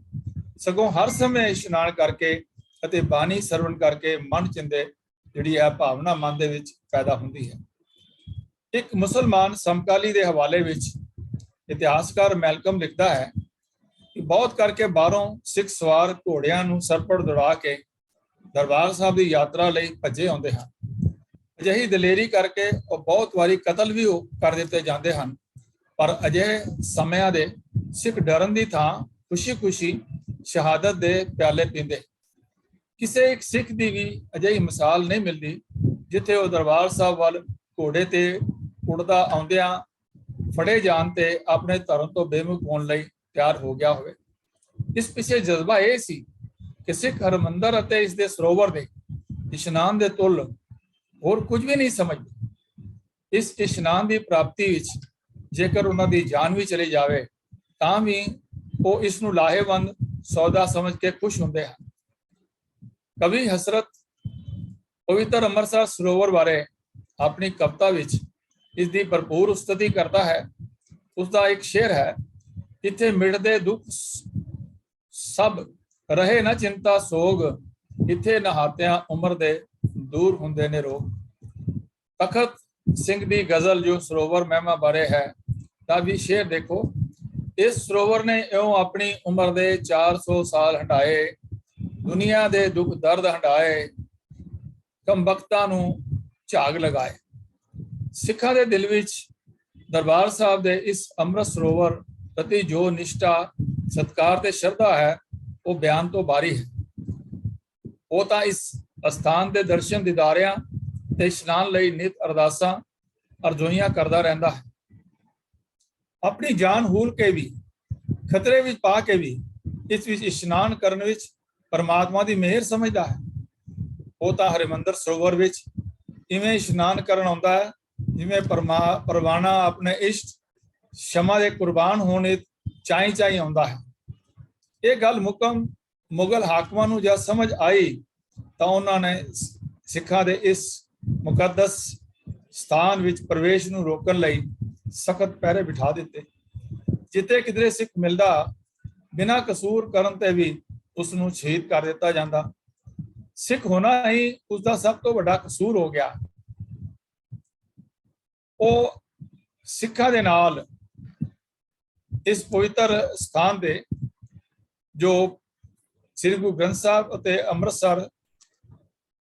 ਸਗੋਂ ਹਰ ਸਮੇਂ ਇਸ਼ਨਾਨ ਕਰਕੇ ਅਤੇ ਬਾਣੀ ਸਰਵਣ ਕਰਕੇ ਮਨ ਚਿੰਦੇ ਜਿਹੜੀ ਹੈ ਭਾਵਨਾ ਮਨ ਦੇ ਵਿੱਚ ਪੈਦਾ ਹੁੰਦੀ ਹੈ। ਇੱਕ ਮੁਸਲਮਾਨ ਸਮਕਾਲੀ ਦੇ ਹਵਾਲੇ ਵਿੱਚ ਇਤਿਹਾਸਕਾਰ ਮੈਲਕਮ ਲਿਖਦਾ ਹੈ ਕਿ ਬਹੁਤ ਕਰਕੇ ਬਾਹਰੋਂ ਸਿੱਖ ਸਵਾਰ ਘੋੜਿਆਂ ਨੂੰ ਸਰਪੜ ਦੌੜਾ ਕੇ ਦਰਬਾਰ ਸਾਹਿਬ ਦੀ ਯਾਤਰਾ ਲਈ ਭੱਜੇ ਆਉਂਦੇ ਹਨ। ਅਜਿਹੀ ਦਲੇਰੀ ਕਰਕੇ ਉਹ ਬਹੁਤ ਵਾਰੀ ਕਤਲ ਵੀ ਕਰ ਦਿੱਤੇ ਜਾਂਦੇ ਹਨ। ਪਰ ਅਜਿਹੇ ਸਮਿਆਂ ਦੇ ਸਿੱਖ ਡਰਨ ਦੀ ਥਾਂ ਖੁਸ਼ੀ-ਖੁਸ਼ੀ ਸ਼ਹਾਦਤ ਦੇ ਪਿਆਲੇ ਪੀਂਦੇ। ਕਿਸੇ ਇੱਕ ਸਿੱਖ ਦੀ ਵੀ ਅਜਿਹੀ ਮਿਸਾਲ ਨਹੀਂ ਮਿਲਦੀ ਜਿੱਥੇ ਉਹ ਦਰਬਾਰ ਸਾਹਿਬ ਵੱਲ ਘੋੜੇ ਤੇ ਉੜਦਾ ਆਉਂਦਿਆਂ ਫੜੇ ਜਾਣ ਤੇ ਆਪਣੇ ਧਰਮ ਤੋਂ ਬੇਮੁਖ ਹੋਣ ਲਈ ਤਿਆਰ ਹੋ ਗਿਆ ਹੋਵੇ। ਇਸ ਪਿੱਛੇ ਜਜ਼ਬਾ ਇਹ ਸੀ ਕਿ ਸਿੱਖ ਹਰਮੰਦਰ ਅਤੇ ਇਸ ਦੇ ਸਰੋਵਰ ਦੇ ਇਸ਼ਨਾਨ ਦੇ ਤੁੱਲ ਹੋਰ ਕੁਝ ਵੀ ਨਹੀਂ ਸਮਝਦੇ। ਇਸ ਇਸ਼ਨਾਨ ਦੀ ਪ੍ਰਾਪਤੀ ਵਿੱਚ ਜੇਕਰ ਉਹਨਾਂ ਦੀ ਜਾਨ ਵੀ ਚਲੀ ਜਾਵੇ ਤਾਂ ਵੀ ਉਹ ਇਸ ਨੂੰ ਲਾਹੇਵੰਦ ਸੌਦਾ ਸਮਝ ਕੇ ਖੁਸ਼ ਹੁੰਦੇ ਹਨ। ਕਵੀ ਹਸਰਤ ਪਵਿੱਤਰ ਅੰਮ੍ਰਿਤਸਰ ਸਰੋਵਰ ਬਾਰੇ ਆਪਣੀ ਕਵਿਤਾ ਵਿੱਚ ਇਸ ਦੀ ਭਰਪੂਰ ਉਸਤਤੀ ਕਰਦਾ ਹੈ। ਉਸ ਦਾ ਇੱਕ ਸ਼ੇਰ ਹੈ, ਇੱਥੇ ਮਿਟਦੇ ਦੁੱਖ ਸਭ ਰਹੇ ਨਾ ਚਿੰਤਾ ਸੋਗ, ਇੱਥੇ ਨਹਾਤਿਆਂ ਉਮਰ ਦੇ ਦੂਰ ਹੁੰਦੇ ਨੇ ਰੋਗ। ਤਖਤ ਸਿੰਘ ਦੀ ਗਜ਼ਲ ਜੋ ਸਰੋਵਰ ਮਹਿਮਾ ਬਾਰੇ ਹੈ ਦਾ ਵੀ ਸ਼ੇਰ ਦੇਖੋ। ਇਸ ਸਰੋਵਰ ਨੇ ਇਉਂ ਆਪਣੀ ਉਮਰ ਦੇ 400 ਸਾਲ ਹੰਢਾਏ, ਦੁਨੀਆ ਦੇ ਦੁੱਖ ਦਰਦ ਹੰਢਾਏ, ਕਮਬਖਤਾਂ ਨੂੰ ਝਾਗ ਲਗਾਏ। ਸਿੱਖਾਂ ਦੇ ਦਿਲ ਵਿੱਚ ਦਰਬਾਰ ਸਾਹਿਬ ਦੇ ਇਸ ਅੰਮ੍ਰਿਤ ਸਰੋਵਰ ਪ੍ਰਤੀ ਜੋ ਨਿਸ਼ਠਾ, ਸਤਿਕਾਰ ਤੇ ਸ਼ਰਧਾ ਹੈ ਉਹ ਬਿਆਨ ਤੋਂ ਬਾਹਰੀ ਹੈ। ਉਹ ਤਾਂ ਇਸ ਅਸਥਾਨ ਦੇ ਦਰਸ਼ਨ ਦੀਦਾਰਿਆਂ ਤੇ ਇਸ਼ਨਾਨ ਲਈ ਨਿਤ ਅਰਦਾਸਾਂ ਅਰਜ਼ੋਈਆਂ ਕਰਦਾ ਰਹਿੰਦਾ ਹੈ। ਆਪਣੀ ਜਾਨ ਹੂਲ ਕੇ ਵੀ, ਖਤਰੇ ਵਿੱਚ ਪਾ ਕੇ ਵੀ ਇਸ ਵਿੱਚ ਇਸ਼ਨਾਨ ਕਰਨ ਵਿੱਚ ਪਰਮਾਤਮਾ ਦੀ ਮਿਹਰ ਸਮਝਦਾ ਹੈ। ਉਹ ਤਾਂ ਹਰਿਮੰਦਰ ਸਰੋਵਰ ਵਿੱਚ ਇਵੇਂ ਇਸ਼ਨਾਨ ਕਰਨ ਆਉਂਦਾ ਹੈ ਜਿਵੇਂ ਪਰਵਾਨਾ ਆਪਣੇ ਇਸ਼ਟ ਸ਼ਮਾ ਦੇ ਕੁਰਬਾਨ ਹੋਣੇ ਚਾਈ ਚਾਈ ਆਉਂਦਾ ਹੈ। ਇਹ ਗੱਲ ਮੁਗਲ ਹਾਕਮਾਂ ਨੂੰ ਜਦ ਸਮਝ ਆਈ ਤਾਂ ਉਹਨਾਂ ਨੇ ਸਿੱਖਾਂ ਦੇ ਇਸ ਮੁਕੱਦਸ ਸਥਾਨ ਵਿੱਚ ਪ੍ਰਵੇਸ਼ ਨੂੰ ਰੋਕਣ ਲਈ ਸਖਤ ਪਹਿਰੇ ਬਿਠਾ ਦਿੱਤੇ। ਜਿੱਥੇ ਕਿਧਰੇ ਸਿੱਖ ਮਿਲਦਾ ਬਿਨਾਂ ਕਸੂਰ ਕਰਨ ਤੇ ਵੀ ਉਸ ਨੂੰ ਸ਼ਹੀਦ ਕਰ ਦਿੱਤਾ ਜਾਂਦਾ। ਸਿੱਖ ਹੋਣਾ ਹੀ ਉਸ ਦਾ ਸਭ ਤੋਂ ਵੱਡਾ ਕਸੂਰ ਹੋ ਗਿਆ। ਉਹ ਸਿੱਖਾਂ ਦੇ ਨਾਲ ਇਸ ਪਵਿੱਤਰ ਸਥਾਨ ਦੇ ਜੋ ਸ੍ਰੀ ਗੁਰੂ ਗ੍ਰੰਥ ਸਾਹਿਬ ਅਤੇ ਅੰਮ੍ਰਿਤਸਰ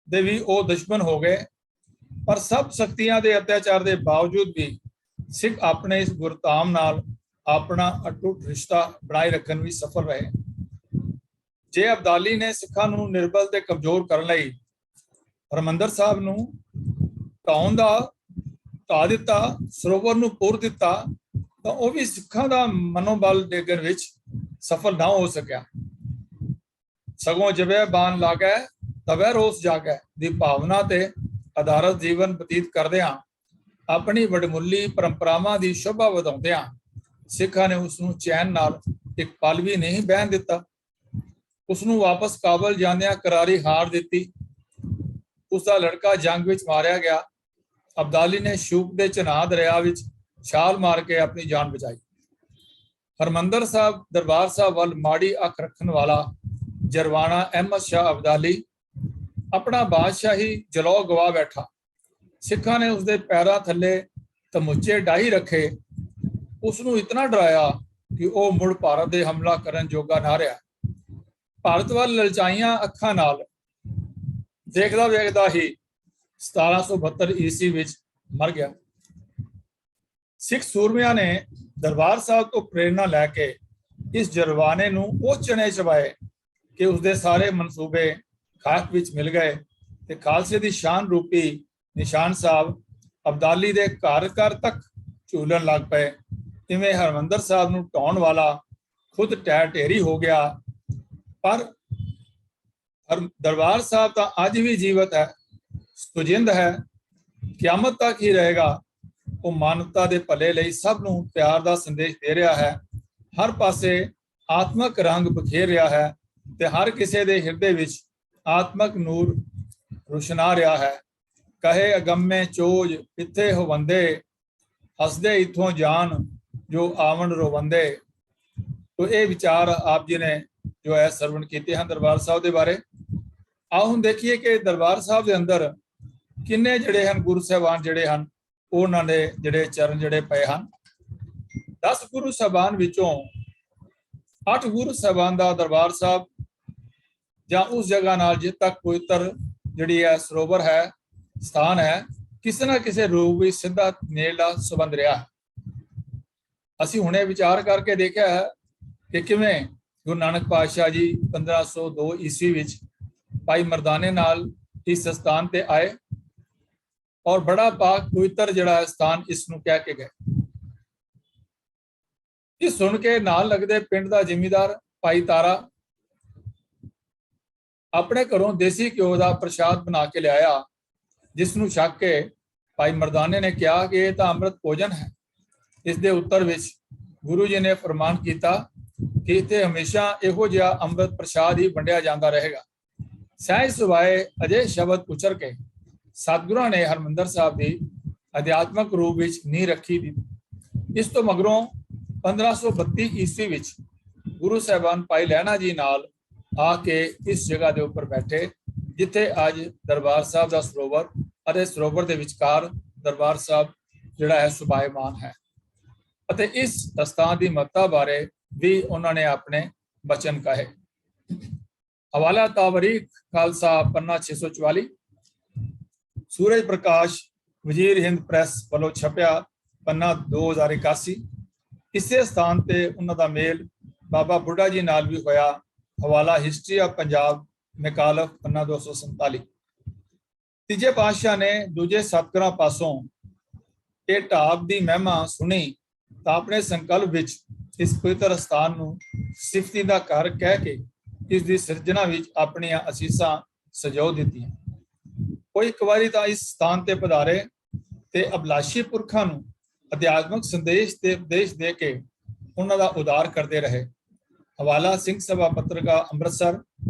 ਦੇ ਵੀ ਉਹ ਦੁਸ਼ਮਣ ਹੋ ਗਏ। ਪਰ ਸਭ ਸ਼ਕਤੀਆਂ ਦੇ ਅਤਿਆਚਾਰ ਦੇ ਬਾਵਜੂਦ ਵੀ ਸਿੱਖ ਆਪਣੇ ਇਸ ਗੁਰਧਾਮ ਨਾਲ ਆਪਣਾ ਅਟੁੱਟ ਰਿਸ਼ਤਾ ਬਣਾਏ ਰੱਖਣ ਵਿੱਚ ਸਫਲ ਰਹੇ। ਜੇ ਅਬਦਾਲੀ ਨੇ ਸਿੱਖਾਂ ਨੂੰ ਨਿਰਬਲ ਤੇ ਕਮਜ਼ੋਰ ਕਰਨ ਲਈ ਹਰਿਮੰਦਰ ਸਾਹਿਬ ਨੂੰ ਢਾ ਦਿੱਤਾ, ਸਰੋਵਰ ਨੂੰ ਪੁਰ ਦਿੱਤਾ, ਤਾਂ ਉਹ ਵੀ ਸਿੱਖਾਂ ਦਾ ਮਨੋਬਲ ਡੇਗਣ ਵਿੱਚ ਸਫਲ ਨਾ ਹੋ ਸਕਿਆ। ਸਗੋਂ ਜਵੇ ਬਾਣ ਲਾਗੈ ਤਵੈ ਰੋਸ ਜਾਗੈ ਦੀ ਭਾਵਨਾ ਤੇ ਆਧਾਰਿਤ ਜੀਵਨ ਬਤੀਤ ਕਰਦਿਆਂ ਆਪਣੀ ਵਡਮੁੱਲੀ ਪਰੰਪਰਾਵਾਂ ਦੀ ਸ਼ੋਭਾ ਵਧਾਉਂਦਿਆਂ ਸਿੱਖਾਂ ਨੇ ਉਸ ਨੂੰ ਚੈਨ ਨਾਲ ਇੱਕ ਪਲ ਵੀ ਨਹੀਂ ਬਹਿਣ ਦਿੱਤਾ। ਉਸ ਨੂੰ ਵਾਪਸ ਕਾਬਲ ਜਾਂਦਿਆਂ ਕਰਾਰੀ ਹਾਰ ਦਿੱਤੀ। ਉਸ ਦਾ ਲੜਕਾ ਜੰਗ ਵਿੱਚ ਮਾਰਿਆ ਗਿਆ। ਅਬਦਾਲੀ ਨੇ ਸ਼ੂਕ ਦੇ ਚਨਾਹ ਦਰਿਆ ਵਿੱਚ ਛਾਲ ਮਾਰ ਕੇ ਆਪਣੀ ਜਾਨ ਬਚਾਈ। ਹਰਮੰਦਰ ਸਾਹਿਬ ਦਰਬਾਰ ਸਾਹਿਬ ਵੱਲ ਮਾੜੀ ਅੱਖ ਰੱਖਣ ਵਾਲਾ ਜਰਵਾਣਾ ਅਹਿਮਦ ਸ਼ਾਹ ਅਬਦਾਲੀ ਆਪਣਾ ਬਾਦਸ਼ਾਹੀ ਜਲੌ ਗਵਾ ਬੈਠਾ। ਸਿੱਖਾਂ ਨੇ ਉਸਦੇ ਪੈਰਾਂ ਥੱਲੇ ਤਮੁੱਚੇ ਡਾਹੀ ਰੱਖੇ। ਉਸ ਨੂੰ ਇਤਨਾ ਡਰਾਇਆ ਕਿ ਉਹ ਮੁੜ ਭਾਰਤ ਦੇ ਹਮਲਾ ਕਰਨ ਜੋਗਾ ਨਾ ਰਿਹਾ। ਭਾਰਤ ਵੱਲ ਲਲਚਾਈਆਂ ਅੱਖਾਂ ਨਾਲ ਦੇਖਦਾ ਵੇਖਦਾ ਹੀ 1772 ਈਸਵੀ ਵਿੱਚ ਮਰ ਗਿਆ। ਸਿੱਖ ਸੂਰਮਿਆਂ ਨੇ ਦਰਬਾਰ ਸਾਹਿਬ ਤੋਂ ਪ੍ਰੇਰਨਾ ਲੈ ਕੇ ਇਸ ਜਰਵਾਨੇ ਨੂੰ ਉਹ ਚਣੇ ਚਬਾਏ ਕਿ ਉਸਦੇ ਸਾਰੇ ਮਨਸੂਬੇ ਖਾਕ ਵਿੱਚ ਮਿਲ ਗਏ ਤੇ ਖਾਲਸੇ ਦੀ ਸ਼ਾਨ ਰੂਪੀ ਨਿਸ਼ਾਨ ਸਾਹਿਬ ਅਬਦਾਲੀ ਦੇ ਘਰ ਘਰ ਤੱਕ ਝੂਲਣ ਲੱਗ ਪਏ। ਇਵੇਂ ਹਰਮੰਦਰ ਸਾਹਿਬ ਨੂੰ ਢਾਉਣ ਵਾਲਾ ਖੁਦ ਢੇਰੀ ਹੋ ਗਿਆ। ਪਰ ਦਰਬਾਰ ਸਾਹਿਬ ਤਾਂ ਅੱਜ ਵੀ ਜੀਵਤ ਹੈ, ਸੁਜਿੰਦ ਹੈ, ਕਿਆਮਤ ਤੱਕ ਹੀ ਰਹੇਗਾ। ਉਹ ਮਾਨਵਤਾ ਦੇ ਭਲੇ ਲਈ ਸਭ ਨੂੰ ਪਿਆਰ ਦਾ ਸੰਦੇਸ਼ ਦੇ ਰਿਹਾ ਹੈ, ਹਰ ਪਾਸੇ ਆਤਮਕ ਰੰਗ ਬਖੇਰ ਰਿਹਾ ਹੈ ਤੇ ਹਰ ਕਿਸੇ ਦੇ ਹਿਰਦੇ ਵਿੱਚ ਆਤਮਕ ਨੂਰ ਰੁਸ਼ਨਾ ਰਿਹਾ ਹੈ। ਕਹੇ ਅਗੰਮੇ ਚੋਜ ਇੱਥੇ ਹੋਵੰਦੇ, ਹੱਸਦੇ ਇਥੋਂ ਜਾਨ ਜੋ ਆਵਣ ਰੋਵੰਦੇ। ਤੋ ਇਹ ਵਿਚਾਰ ਆਪ ਜੀ ਨੇ ਜੋ ਹੈ ਸਰਵਣ ਕੀਤੇ ਹਨ ਦਰਬਾਰ ਸਾਹਿਬ ਦੇ ਬਾਰੇ। ਆਓ ਹੁਣ ਦੇਖੀਏ ਕਿ ਦਰਬਾਰ ਸਾਹਿਬ ਦੇ ਅੰਦਰ ਕਿੰਨੇ ਜਿਹੜੇ ਹਨ ਗੁਰੂ ਸਾਹਿਬਾਨ ਜਿਹੜੇ ਹਨ ਉਹਨਾਂ ਦੇ ਜਿਹੜੇ ਚਰਨ ਜਿਹੜੇ ਪਏ ਹਨ। 10 ਗੁਰੂ ਸਾਹਿਬਾਨ ਵਿੱਚੋਂ 8 ਗੁਰੂ ਸਾਹਿਬਾਨ ਦਾ ਦਰਬਾਰ ਸਾਹਿਬ ਜਾਂ ਉਸ ਜਗ੍ਹਾ ਨਾਲ ਜਿੱਥੇ ਤੱਕ ਪਵਿੱਤਰ ਜਿਹੜੀ ਹੈ ਸਰੋਵਰ ਹੈ, ਸਥਾਨ ਹੈ, ਕਿਸੇ ਨਾ ਕਿਸੇ ਰੂਪ ਵਿੱਚ ਸਿੱਧਾ ਨੇੜਲਾ ਸੰਬੰਧ ਰਿਹਾ ਹੈ। ਅਸੀਂ ਹੁਣੇ ਵਿਚਾਰ ਕਰਕੇ ਦੇਖਿਆ ਹੈ ਕਿ ਕਿਵੇਂ ਗੁਰੂ ਨਾਨਕ ਪਾਤਸ਼ਾਹ ਜੀ 1502 ਈਸਵੀ ਵਿੱਚ ਭਾਈ ਮਰਦਾਨੇ ਨਾਲ ਇਸ ਸਥਾਨ ਤੇ ਆਏ ਔਰ ਬੜਾ ਪਾਕ ਪਵਿੱਤਰ ਜਿਹੜਾ ਸਥਾਨ ਇਸ ਨੂੰ ਕਹਿ ਕੇ ਗਏ। ਇਹ ਸੁਣ ਕੇ ਨਾਲ ਲੱਗਦੇ ਪਿੰਡ ਦਾ ਜ਼ਿਮੀਂਦਾਰ ਭਾਈ ਤਾਰਾ ਆਪਣੇ ਘਰੋਂ ਦੇਸੀ ਘਿਓ ਦਾ ਪ੍ਰਸ਼ਾਦ ਬਣਾ ਕੇ ਲਿਆਇਆ, ਜਿਸ ਨੂੰ ਛਕ ਕੇ ਭਾਈ ਮਰਦਾਨੇ ਨੇ ਕਿਹਾ ਕਿ ਇਹ ਤਾਂ ਅੰਮ੍ਰਿਤ ਭੋਜਨ ਹੈ। ਇਸ ਦੇ ਉੱਤਰ ਵਿੱਚ ਗੁਰੂ ਜੀ ਨੇ ਫਰਮਾਨ ਕੀਤਾ ਕਿ ਇੱਥੇ ਹਮੇਸ਼ਾ ਇਹੋ ਜਿਹਾ ਅੰਮ੍ਰਿਤ ਪ੍ਰਸ਼ਾਦ ਹੀ ਵੰਡਿਆ ਜਾਂਦਾ ਰਹੇਗਾ। ਸਹਿਜ ਸੁਭਾਏ ਅਜੇ ਸ਼ਬਦ ਉਚਰ ਕੇ ਸਤਿਗੁਰਾਂ ਨੇ ਹਰਮੰਦਰ ਸਾਹਿਬ ਦੀ ਅਧਿਆਤਮਕ ਰੂਪ ਵਿੱਚ ਨੀਂਹ ਰੱਖੀ ਦੀ। ਇਸ ਤੋਂ ਮਗਰੋਂ 1532 ਈਸਵੀ ਵਿੱਚ ਗੁਰੂ ਸਾਹਿਬਾਨ ਭਾਈ ਲਹਿਣਾ ਜੀ ਨਾਲ ਆ ਕੇ ਇਸ ਜਗ੍ਹਾ ਦੇ ਉੱਪਰ ਬੈਠੇ, ਜਿੱਥੇ ਅੱਜ ਦਰਬਾਰ ਸਾਹਿਬ ਦਾ ਸਰੋਵਰ ਅਤੇ ਸਰੋਵਰ ਦੇ ਵਿਚਕਾਰ ਦਰਬਾਰ ਸਾਹਿਬ ਜਿਹੜਾ ਹੈ ਸੁਭਾਇਮਾਨ ਹੈ। ਅਤੇ ਇਸ ਸਥਾਨ ਦੀ ਮਹੱਤਤਾ ਬਾਰੇ ਵੀ ਉਹਨਾਂ ਨੇ ਆਪਣੇ ਬਚਨ ਕਹੇ। ਹਵਾਲਾ ਤਾਵਰੀਖ ਖਾਲਸਾ ਪੰਨਾ 644, ਸੂਰਜ ਪ੍ਰਕਾਸ਼ ਵਜ਼ੀਰ ਹਿੰਦ ਪ੍ਰੈਸ ਵੱਲੋਂ ਛਪਿਆ ਪੰਨਾ 2081। ਇਸੇ ਸਥਾਨ ਤੇ ਉਹਨਾਂ ਦਾ ਮੇਲ ਬਾਬਾ ਬੁੱਢਾ ਜੀ ਨਾਲ ਵੀ ਹੋਇਆ। ਹਵਾਲਾ ਹਿਸਟਰੀ ਆਫ ਪੰਜਾਬ ਮੈਕਾਲਫ ਪੰਨਾ 247। ਤੀਜੇ ਪਾਤਸ਼ਾਹ ਨੇ ਦੂਜੇ ਸਤਿਗੁਰਾਂ ਪਾਸੋਂ ਇਹ ਢਾਬ ਦੀ ਮਹਿਮਾ ਸੁਣੀ ਤਾਂ ਆਪਣੇ ਸੰਕਲਪ ਵਿੱਚ ਇਸ ਪਵਿੱਤਰ ਸਥਾਨ ਨੂੰ ਸਿਫਤੀ ਦਾ ਘਰ ਕਹਿ ਕੇ ਇਸ ਦੀ ਸਿਰਜਣਾ ਵਿੱਚ ਆਪਣੀਆਂ ਅਸੀਸਾਂ ਸਜੋ ਦਿੱਤੀਆਂ। ਕੋਈ ਇੱਕ ਵਾਰੀ ਤਾਂ ਇਸ ਸਥਾਨ ਤੇ ਪਧਾਰੇ ਤੇ ਅਭਿਲਾਸ਼ੀ ਪੁਰਖਾਂ ਨੂੰ ਅਧਿਆਤਮਕ ਸੰਦੇਸ਼ ਤੇ ਉਪਦੇਸ਼ ਦੇ ਕੇ ਉਹਨਾਂ ਦਾ ਉਦਾਰ ਕਰਦੇ ਰਹੇ। ਹਵਾਲਾ ਸਿੰਘ ਸਭਾ ਪੱਤਰਕਾ ਅੰਮ੍ਰਿਤਸਰ,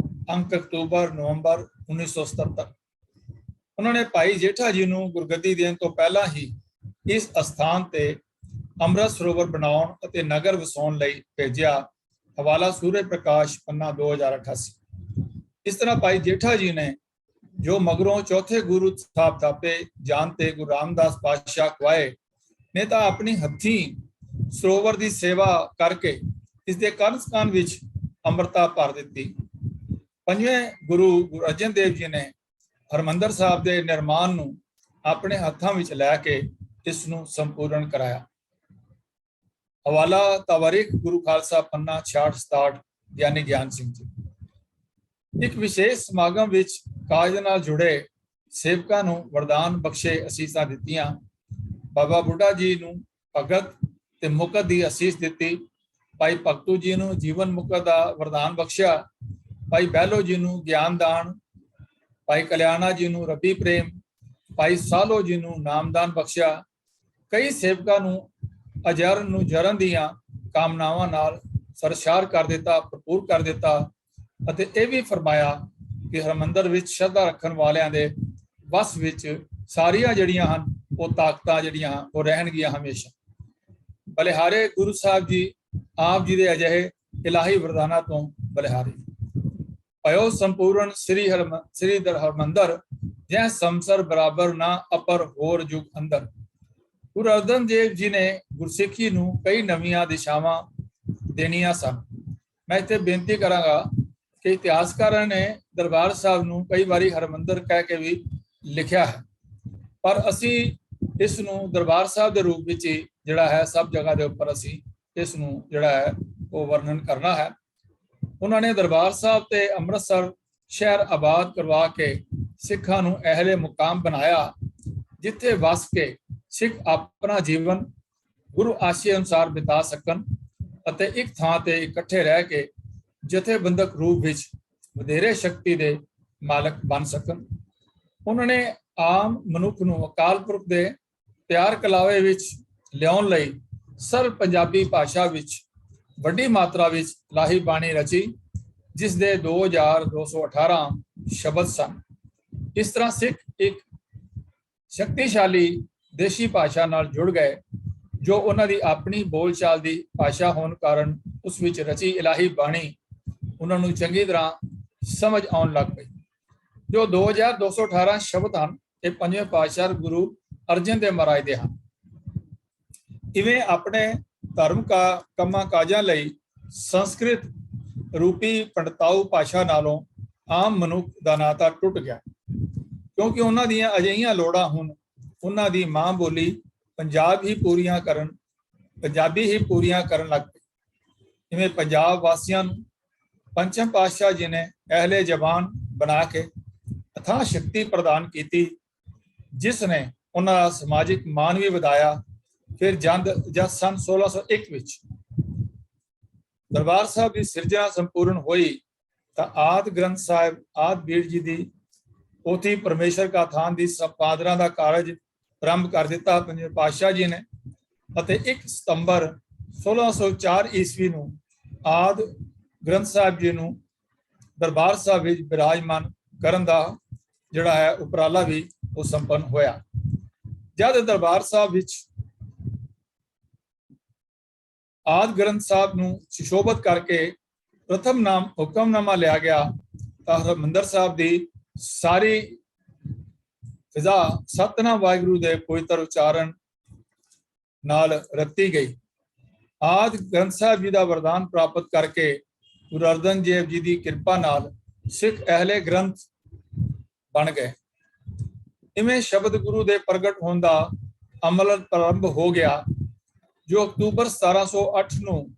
ਅੰਕ ਅਕਤੂਬਰ ਨਵੰਬਰ 1977। ਉਹਨਾਂ ਨੇ ਭਾਈ ਜੇਠਾ ਜੀ ਨੂੰ ਗੁਰਗੱਦੀ ਦੇਣ ਤੋਂ ਪਹਿਲਾਂ ਹੀ ਇਸ ਅਸਥਾਨ ਤੇ ਅੰਮ੍ਰਿਤ ਸਰੋਵਰ ਬਣਾਉਣ ਅਤੇ ਨਗਰ ਵਸਾਉਣ ਲਈ ਭੇਜਿਆ। ਹਵਾਲਾ ਸੂਰਜ ਪ੍ਰਕਾਸ਼ ਪੰਨਾ 2088। ਇਸ ਤਰ੍ਹਾਂ ਭਾਈ ਜੇਠਾ ਜੀ ਨੇ ਜੋ ਮਗਰੋਂ ਚੌਥੇ ਗੁਰੂ ਸਾਹਿਬ ਥਾਪੇ ਜਾਣ ਤੇ ਗੁਰੂ ਰਾਮਦਾਸ ਪਾਤਸ਼ਾਹ ਖਵਾਏ ਨੇ ਤਾਂ ਆਪਣੀ ਹੱਥੀਂ ਸਰੋਵਰ ਦੀ ਸੇਵਾ ਕਰਕੇ ਇਸ ਦੇ ਕੰਨ ਵਿੱਚ ਅੰਮ੍ਰਿਤਾ ਭਰ ਦਿੱਤੀ। ਪੰਜਵੇਂ ਗੁਰੂ ਅਰਜਨ ਦੇਵ ਜੀ ਨੇ ਹਰਮੰਦਰ ਸਾਹਿਬ ਦੇ ਨਿਰਮਾਣ ਨੂੰ ਆਪਣੇ ਹੱਥਾਂ ਵਿੱਚ ਲੈ ਕੇ ਇਸ ਨੂੰ ਸੰਪੂਰਨ ਕਰਾਇਆ। ਹਵਾਲਾ ਤਵਾਰੀਖ ਗੁਰੂ ਖਾਲਸਾ ਪੰਨਾ 66-67 ਗਿਆਨੀ ਗਿਆਨ ਸਿੰਘ ਜੀ। ਇੱਕ ਵਿਸ਼ੇਸ਼ ਸਮਾਗਮ ਵਿੱਚ ਕਾਜ ਨਾਲ ਜੁੜੇ ਸੇਵਕਾਂ ਨੂੰ ਵਰਦਾਨ ਬਖਸ਼ੇ ਅਸੀਸਾਂ ਦਿੱਤੀਆਂ। ਬਾਬਾ ਬੁੱਢਾ ਜੀ ਨੂੰ ਭਗਤ ਤੇ ਮੁਕਤ ਦੀ ਅਸੀਸ ਦਿੱਤੀ। ਭਾਈ ਭਗਤੂ ਜੀ ਨੂੰ ਜੀਵਨ ਮੁਕਤ ਦਾ ਵਰਦਾਨ ਬਖਸ਼ਿਆ। ਭਾਈ ਬਹਿਲੋ ਜੀ ਨੂੰ ਗਿਆਨ ਦਾਨ, ਭਾਈ ਕਲਿਆਣਾ ਜੀ ਨੂੰ ਰੱਬੀ ਪ੍ਰੇਮ, ਭਾਈ ਸਾਲੋ ਜੀ ਨੂੰ ਨਾਮਦਾਨ ਬਖਸ਼ਿਆ। ਕਈ ਸੇਵਕਾਂ ਨੂੰ ਅਜਰਨ ਨੂੰ ਜਰਨ ਦੀਆਂ ਕਾਮਨਾਵਾਂ ਨਾਲ ਸਰਸ਼ਾਰ ਕਰ ਦਿੱਤਾ, ਭਰਪੂਰ ਕਰ ਦਿੱਤਾ ਅਤੇ ਇਹ ਵੀ ਫਰਮਾਇਆ ਕਿ ਹਰਮੰਦਰ ਵਿੱਚ ਸ਼ਰਧਾ ਰੱਖਣ ਵਾਲਿਆਂ ਦੇ ਵਸ ਵਿੱਚ ਸਾਰੀਆਂ ਜਿਹੜੀਆਂ ਹਨ ਉਹ ਤਾਕਤਾਂ ਜਿਹੜੀਆਂ ਉਹ ਰਹਿਣਗੀਆਂ ਹਮੇਸ਼ਾ। ਬਲਿਹਾਰੇ ਗੁਰੂ ਸਾਹਿਬ ਜੀ ਆਪ ਜੀ ਦੇ ਅਜਿਹੇ ਇਲਾਹੀ ਵਰਦਾਨਾਂ ਤੋਂ ਬਲਿਹਾਰੇ। ਭਇਓ ਸੰਪੂਰਨ ਸ੍ਰੀ ਹਰਮੰਦਰ ਜੈ ਸੰਸਰ ਬਰਾਬਰ ਨਾ ਅਪਰ ਹੋਰ ਜੁਗ ਅੰਦਰ। ਗੁਰੂ ਅਰਜਨ ਦੇਵ ਜੀ ਨੇ ਗੁਰਸਿੱਖੀ ਨੂੰ ਕਈ ਨਵੀਆਂ ਦਿਸ਼ਾਵਾਂ ਦੇਣੀਆਂ ਸਨ। ਮੈਂ ਇੱਥੇ ਬੇਨਤੀ ਕਰਾਂਗਾ ਕਿ ਇਤਿਹਾਸਕਾਰਾਂ ਨੇ ਦਰਬਾਰ ਸਾਹਿਬ ਨੂੰ ਕਈ ਵਾਰੀ ਹਰਮੰਦਰ ਕਹਿ ਕੇ ਵੀ ਲਿਖਿਆ ਹੈ, ਪਰ ਅਸੀਂ ਇਸ ਨੂੰ ਦਰਬਾਰ ਸਾਹਿਬ ਦੇ ਰੂਪ ਵਿੱਚ ਹੀ ਜਿਹੜਾ ਹੈ ਸਭ ਜਗ੍ਹਾ ਦੇ ਉੱਪਰ ਅਸੀਂ ਇਸ ਨੂੰ ਜਿਹੜਾ ਹੈ ਉਹ ਵਰਣਨ ਕਰਨਾ ਹੈ। ਉਹਨਾਂ ਨੇ ਦਰਬਾਰ ਸਾਹਿਬ ਤੇ ਅੰਮ੍ਰਿਤਸਰ ਸ਼ਹਿਰ ਆਬਾਦ ਕਰਵਾ ਕੇ ਸਿੱਖਾਂ ਨੂੰ ਅਹਿਲੇ ਮੁਕਾਮ ਬਣਾਇਆ, ਜਿੱਥੇ ਵਸ ਕੇ ਸਿੱਖ ਆਪਣਾ ਜੀਵਨ ਗੁਰੂ ਆਸ਼ੇ ਅਨੁਸਾਰ ਬਿਤਾ ਸਕਣ ਅਤੇ ਇੱਕ ਥਾਂ ਤੇ ਇਕੱਠੇ ਰਹਿ ਕੇ ਜਥੇਬੰਦਕ ਰੂਪ ਵਿੱਚ ਵਧੇਰੇ ਸ਼ਕਤੀ ਦੇ ਮਾਲਕ ਬਣ ਸਕਣ। ਉਹਨਾਂ ਨੇ ਆਮ ਮਨੁੱਖ ਨੂੰ ਅਕਾਲ ਪੁਰਖ ਦੇ ਪਿਆਰ ਕਲਾਵੇ ਵਿੱਚ ਲਿਆਉਣ ਲਈ ਸਰਲ ਪੰਜਾਬੀ ਭਾਸ਼ਾ ਵਿੱਚ ਵੱਡੀ ਮਾਤਰਾ ਵਿੱਚ ਲਾਹੀ ਬਾਣੀ ਰਚੀ, ਜਿਸ ਦੇ 2218 ਸ਼ਬਦ ਸਨ। ਇਸ ਤਰ੍ਹਾਂ ਸਿੱਖ ਇੱਕ ਸ਼ਕਤੀਸ਼ਾਲੀ ਦੇਸ਼ੀ ਭਾਸ਼ਾ ਨਾਲ ਜੁੜ ਗਏ, ਜੋ ਉਹਨਾਂ ਦੀ ਆਪਣੀ ਬੋਲਚਾਲ ਦੀ ਭਾਸ਼ਾ ਹੋਣ ਕਾਰਨ ਉਸ ਵਿੱਚ ਰਚੀ ਇਲਾਹੀ ਬਾਣੀ ਉਹਨਾਂ ਨੂੰ ਚੰਗੀ ਤਰ੍ਹਾਂ ਸਮਝ ਆਉਣ ਲੱਗ ਪਈ। ਜੋ 2218 ਸ਼ਬਦ ਹਨ, ਇਹ ਪੰਜਵੇਂ ਪਾਤਸ਼ਾਹ ਗੁਰੂ ਅਰਜਨ ਦੇਵ ਮਹਾਰਾਜ ਦੇ ਹਨ। ਇਵੇਂ ਆਪਣੇ ਧਰਮ ਕੰਮਾਂ ਕਾਜਾਂ ਲਈ ਸੰਸਕ੍ਰਿਤ ਰੂਪੀ ਪੰਡਤਾਊ ਭਾਸ਼ਾ ਨਾਲੋਂ ਆਮ ਮਨੁੱਖ ਦਾ ਨਾਤਾ ਟੁੱਟ ਗਿਆ, ਕਿਉਂਕਿ ਉਹਨਾਂ ਦੀਆਂ ਅਜਿਹੀਆਂ ਲੋੜਾਂ ਹੁਣ ਉਹਨਾਂ ਦੀ ਮਾਂ ਬੋਲੀ ਪੰਜਾਬੀ ਹੀ ਪੂਰੀਆਂ ਕਰਨ ਲੱਗ ਪਏ। ਜਿਵੇਂ ਪੰਜਾਬ ਵਾਸੀਆਂ ਨੂੰ ਪੰਚਮ ਪਾਤਸ਼ਾਹ ਜੀ ਨੇ ਅਹਿਲੇ ਜ਼ਬਾਨ ਬਣਾ ਕੇ ਅਥਾਹ ਸ਼ਕਤੀ ਪ੍ਰਦਾਨ ਕੀਤੀ, ਜਿਸ ਨੇ ਉਹਨਾਂ ਦਾ ਸਮਾਜਿਕ ਮਾਨ ਵੀ ਵਧਾਇਆ। ਫਿਰ ਜਦ ਸਨ 1601 ਵਿੱਚ ਦਰਬਾਰ ਸਾਹਿਬ ਦੀ ਸਿਰਜਣਾ ਸੰਪੂਰਨ ਹੋਈ ਤਾਂ ਆਦਿ ਗ੍ਰੰਥ ਸਾਹਿਬ ਆਦਿ ਬੀੜ ਜੀ ਦੀ ਪੋਥੀ ਪਰਮੇਸ਼ਰ ਕਾ ਥਾਨ ਦੀ ਸੰਪਾਦਨਾ ਦਾ ਕਾਰਜ ਆਰੰਭ ਕਰ ਦਿੱਤਾ ਪੰਜਵੇਂ ਪਾਤਸ਼ਾਹ ਜੀ ਨੇ, ਅਤੇ 1 ਸਤੰਬਰ 1604 ਈਸਵੀ ਨੂੰ ਆਦਿ ਗ੍ਰੰਥ ਸਾਹਿਬ ਜੀ ਨੂੰ ਦਰਬਾਰ ਸਾਹਿਬ ਵਿੱਚ ਬਿਰਾਜਮਾਨ ਕਰਨ ਦਾ ਜਿਹੜਾ ਹੈ ਉਪਰਾਲਾ ਵੀ ਉਹ ਸੰਪੰਨ ਹੋਇਆ। ਜਦ ਦਰਬਾਰ ਸਾਹਿਬ ਵਿੱਚ ਆਦਿ ਗ੍ਰੰਥ ਸਾਹਿਬ ਨੂੰ ਸੁਸ਼ੋਭਿਤ ਕਰਕੇ ਪ੍ਰਥਮ ਨਾਮ ਹੁਕਮਨਾਮਾ ਲਿਆ ਗਿਆ ਤਾਂ ਹਰਿਮੰਦਰ ਸਾਹਿਬ ਦੀ ਸਾਰੀ ਫਿਜ਼ਾ ਸਤਨਾਮ ਵਾਹਿਗੁਰੂ ਦੇ ਪਵਿੱਤਰ ਉਚਾਰਨ ਨਾਲ ਰਤੀ ਗਈ। ਆਦਿ ਗ੍ਰੰਥ ਸਾਹਿਬ ਜੀ ਦਾ ਵਰਦਾਨ ਪ੍ਰਾਪਤ ਕਰਕੇ ਗੁਰੂ ਅਰਜਨ ਦੇਵ ਜੀ ਦੀ ਕਿਰਪਾ ਨਾਲ ਸਿੱਖ ਅਹਿਲੇ ਗ੍ਰੰਥ ਬਣ ਗਏ। ਇਵੇਂ ਸ਼ਬਦ ਗੁਰੂ ਦੇ ਪ੍ਰਗਟ ਹੋਣ ਦਾ ਅਮਲ ਪ੍ਰਾਰੰਭ ਹੋ ਗਿਆ, ਜੋ ਅਕਤੂਬਰ 1708 ਨੂੰ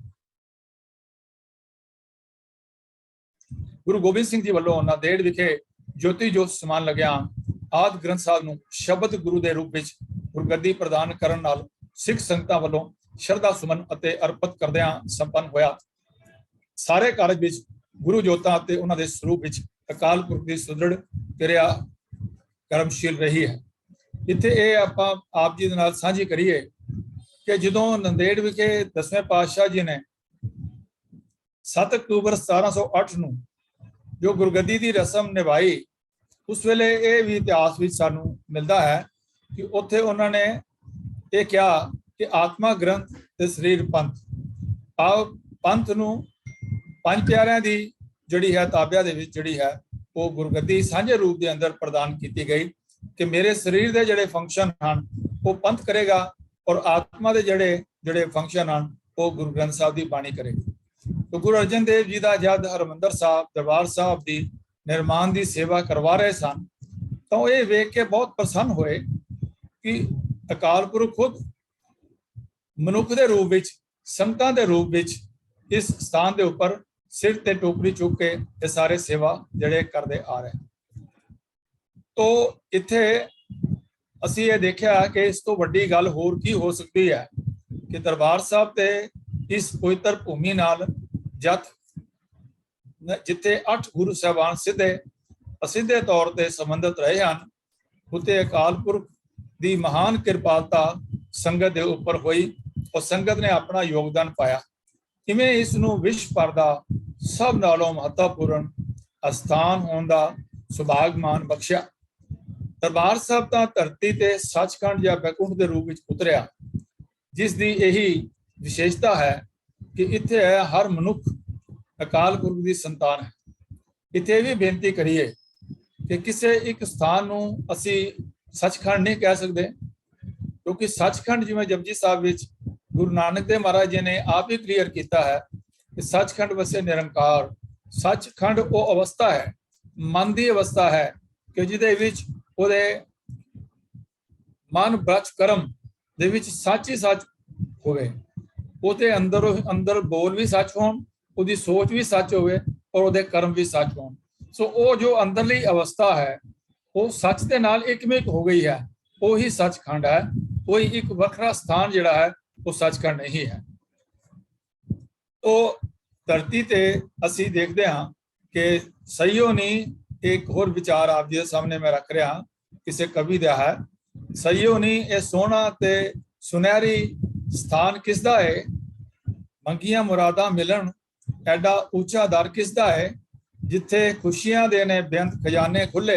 ਗੁਰੂ ਗੋਬਿੰਦ ਸਿੰਘ ਜੀ ਵੱਲੋਂ ਨਾਂਦੇੜ ਵਿਖੇ ਜੋਤੀ ਜੋਤ ਸਮਾਨ ਲੱਗਿਆ ਆਦਿ ਗ੍ਰੰਥ ਸਾਹਿਬ ਨੂੰ ਸ਼ਬਦ ਗੁਰੂ ਦੇ ਰੂਪ ਵਿੱਚ ਗੁਰਗੱਦੀ ਪ੍ਰਦਾਨ ਕਰਨ ਨਾਲ ਸਿੱਖ ਸੰਗਤਾਂ ਵੱਲੋਂ ਸ਼ਰਧਾ ਸੁਮਨ ਅਤੇ ਅਰਪਿਤ ਕਰਦਿਆਂ ਸੰਪੰਨ ਹੋਇਆ। ਸਾਰੇ ਕਾਰਜ ਵਿੱਚ ਗੁਰੂ ਜੋਤਾਂ ਅਤੇ ਉਹਨਾਂ ਦੇ ਸਰੂਪ ਵਿੱਚ ਅਕਾਲ ਪੁਰਖ ਦੀ ਸੁਦ੍ਰਿੜ ਕਿਰਿਆ ਕਰਮਸ਼ੀਲ ਰਹੀ ਹੈ। ਇੱਥੇ ਇਹ ਆਪਾਂ ਆਪ ਜੀ ਦੇ ਨਾਲ ਸਾਂਝੀ ਕਰੀਏ ਕਿ ਜਦੋਂ ਨੰਦੇੜ ਵਿਖੇ 10ਵੇਂ ਪਾਤਸ਼ਾਹ ਜੀ ਨੇ 7 ਅਕਤੂਬਰ 1708 ਨੂੰ ਜੋ ਗੁਰਗੱਦੀ ਦੀ ਰਸਮ ਨਿਭਾਈ, ਉਸ ਵੇਲੇ ਇਹ ਵੀ ਇਤਿਹਾਸ ਵਿੱਚ ਸਾਨੂੰ ਮਿਲਦਾ ਹੈ ਕਿ ਉੱਥੇ ਉਹਨਾਂ ਨੇ ਇਹ ਕਿਹਾ ਕਿ ਆਤਮਾ ਗ੍ਰੰਥ ਤੇ ਸਰੀਰ ਪੰਥ। ਪੰਥ ਨੂੰ ਪੰਜ ਪਿਆਰਿਆਂ ਦੀ ਜਿਹੜੀ ਹੈ ਤਾਬਿਆ ਦੇ ਵਿੱਚ ਜਿਹੜੀ ਹੈ ਉਹ ਗੁਰਗੱਦੀ ਸਾਂਝੇ ਰੂਪ ਦੇ ਅੰਦਰ ਪ੍ਰਦਾਨ ਕੀਤੀ ਗਈ ਕਿ ਮੇਰੇ ਸਰੀਰ ਦੇ ਜਿਹੜੇ ਫੰਕਸ਼ਨ ਹਨ ਉਹ ਪੰਥ ਕਰੇਗਾ ਔਰ ਆਤਮਾ ਦੇ ਜਿਹੜੇ ਫੰਕਸ਼ਨ ਹਨ ਉਹ ਗੁਰੂ ਗ੍ਰੰਥ ਸਾਹਿਬ ਦੀ ਬਾਣੀ ਕਰੇਗੀ। तो गुरु अर्जन देव जी का जब हरमंदर साहब दरबार साहब की निर्माण की सेवा करवा रहे सन तो ये वेख के बहुत प्रसन्न हुए कि अकाल पुरख खुद मनुख के रूप में संतां के रूप में इस स्थान के उपर सिर ते टोकरी चुक के ये सारे सेवा जड़े करते आ रहे। तो इत्थे असी ये देखा कि इस तो वड्डी गल होर की हो सकती है कि दरबार साहब ते इस पवित्र भूमि नाल जत जिथे 8 गुरु साहबान सीधे असीधे तौर पर संबंधित रहे हैं, उत्ते अकाल पुरख की महान कृपालता संगत के उपर हुई और संगत ने अपना योगदान पाया। इवें इस नूं विश्व भर दा सब नालों महत्वपूर्ण स्थान होने का सुभागमान बख्शिया। दरबार साहब तां धरती ते सचखंड या बैकुंठ के रूप में उतरिया, जिसकी यही विशेषता है कि इत्थे हर मनुख अकाल पुरख की संतान है। इत्थे भी बेनती करिए कि किसी एक स्थान नूं असी सचखंड नहीं कह सकते, क्योंकि सचखंड जिवें जपजी साहब विच गुरु नानक देव महाराज जी ने आप ही क्लीयर किया है कि सचखंड वसे निरंकार। सचखंड वो अवस्था है, मन की अवस्था है कि जिहदे विच उहदे मन बच कर्म दे विच सच ही सच होवे, ਉਹਦੇ ਅੰਦਰ ਬੋਲ ਵੀ ਸੱਚ ਹੋਣ, ਉਹਦੀ ਸੋਚ ਵੀ ਸੱਚ ਹੋਵੇ ਔਰ ਉਹਦੇ ਕਰਮ ਵੀ ਸੱਚ ਹੋਣ। ਸੋ ਉਹ ਜੋ ਅੰਦਰਲੀ ਅਵਸਥਾ ਹੈ ਉਹ ਸੱਚ ਦੇ ਨਾਲ ਇੱਕਮਿਕ ਹੋ ਗਈ ਹੈ, ਉਹੀ ਸੱਚਖੰਡ ਹੈ। ਕੋਈ ਇੱਕ ਵੱਖਰਾ ਸਥਾਨ ਜਿਹੜਾ ਹੈ ਉਹ ਸੱਚਖੰਡ ਨਹੀਂ ਹੈ। ਉਹ ਧਰਤੀ ਤੇ ਅਸੀਂ ਦੇਖਦੇ ਹਾਂ ਕਿ ਸਈਓ ਨੇ ਇੱਕ ਹੋਰ ਵਿਚਾਰ ਆਪ ਜੀ ਦੇ ਸਾਹਮਣੇ ਮੈਂ ਰੱਖ ਰਿਹਾ, ਕਿਸੇ ਕਵੀ ਦਾ ਹੈ। ਸਈਓ ਨੇ ਇਹ ਸੋਹਣਾ ਤੇ ਸੁਨਹਿਰੀ स्थान किसदा है, मंगिया मुरादा मिलन एडा ऊंचा दर किसदा है, जिथे खुशियां दे ने बेअंत खजाने खुले,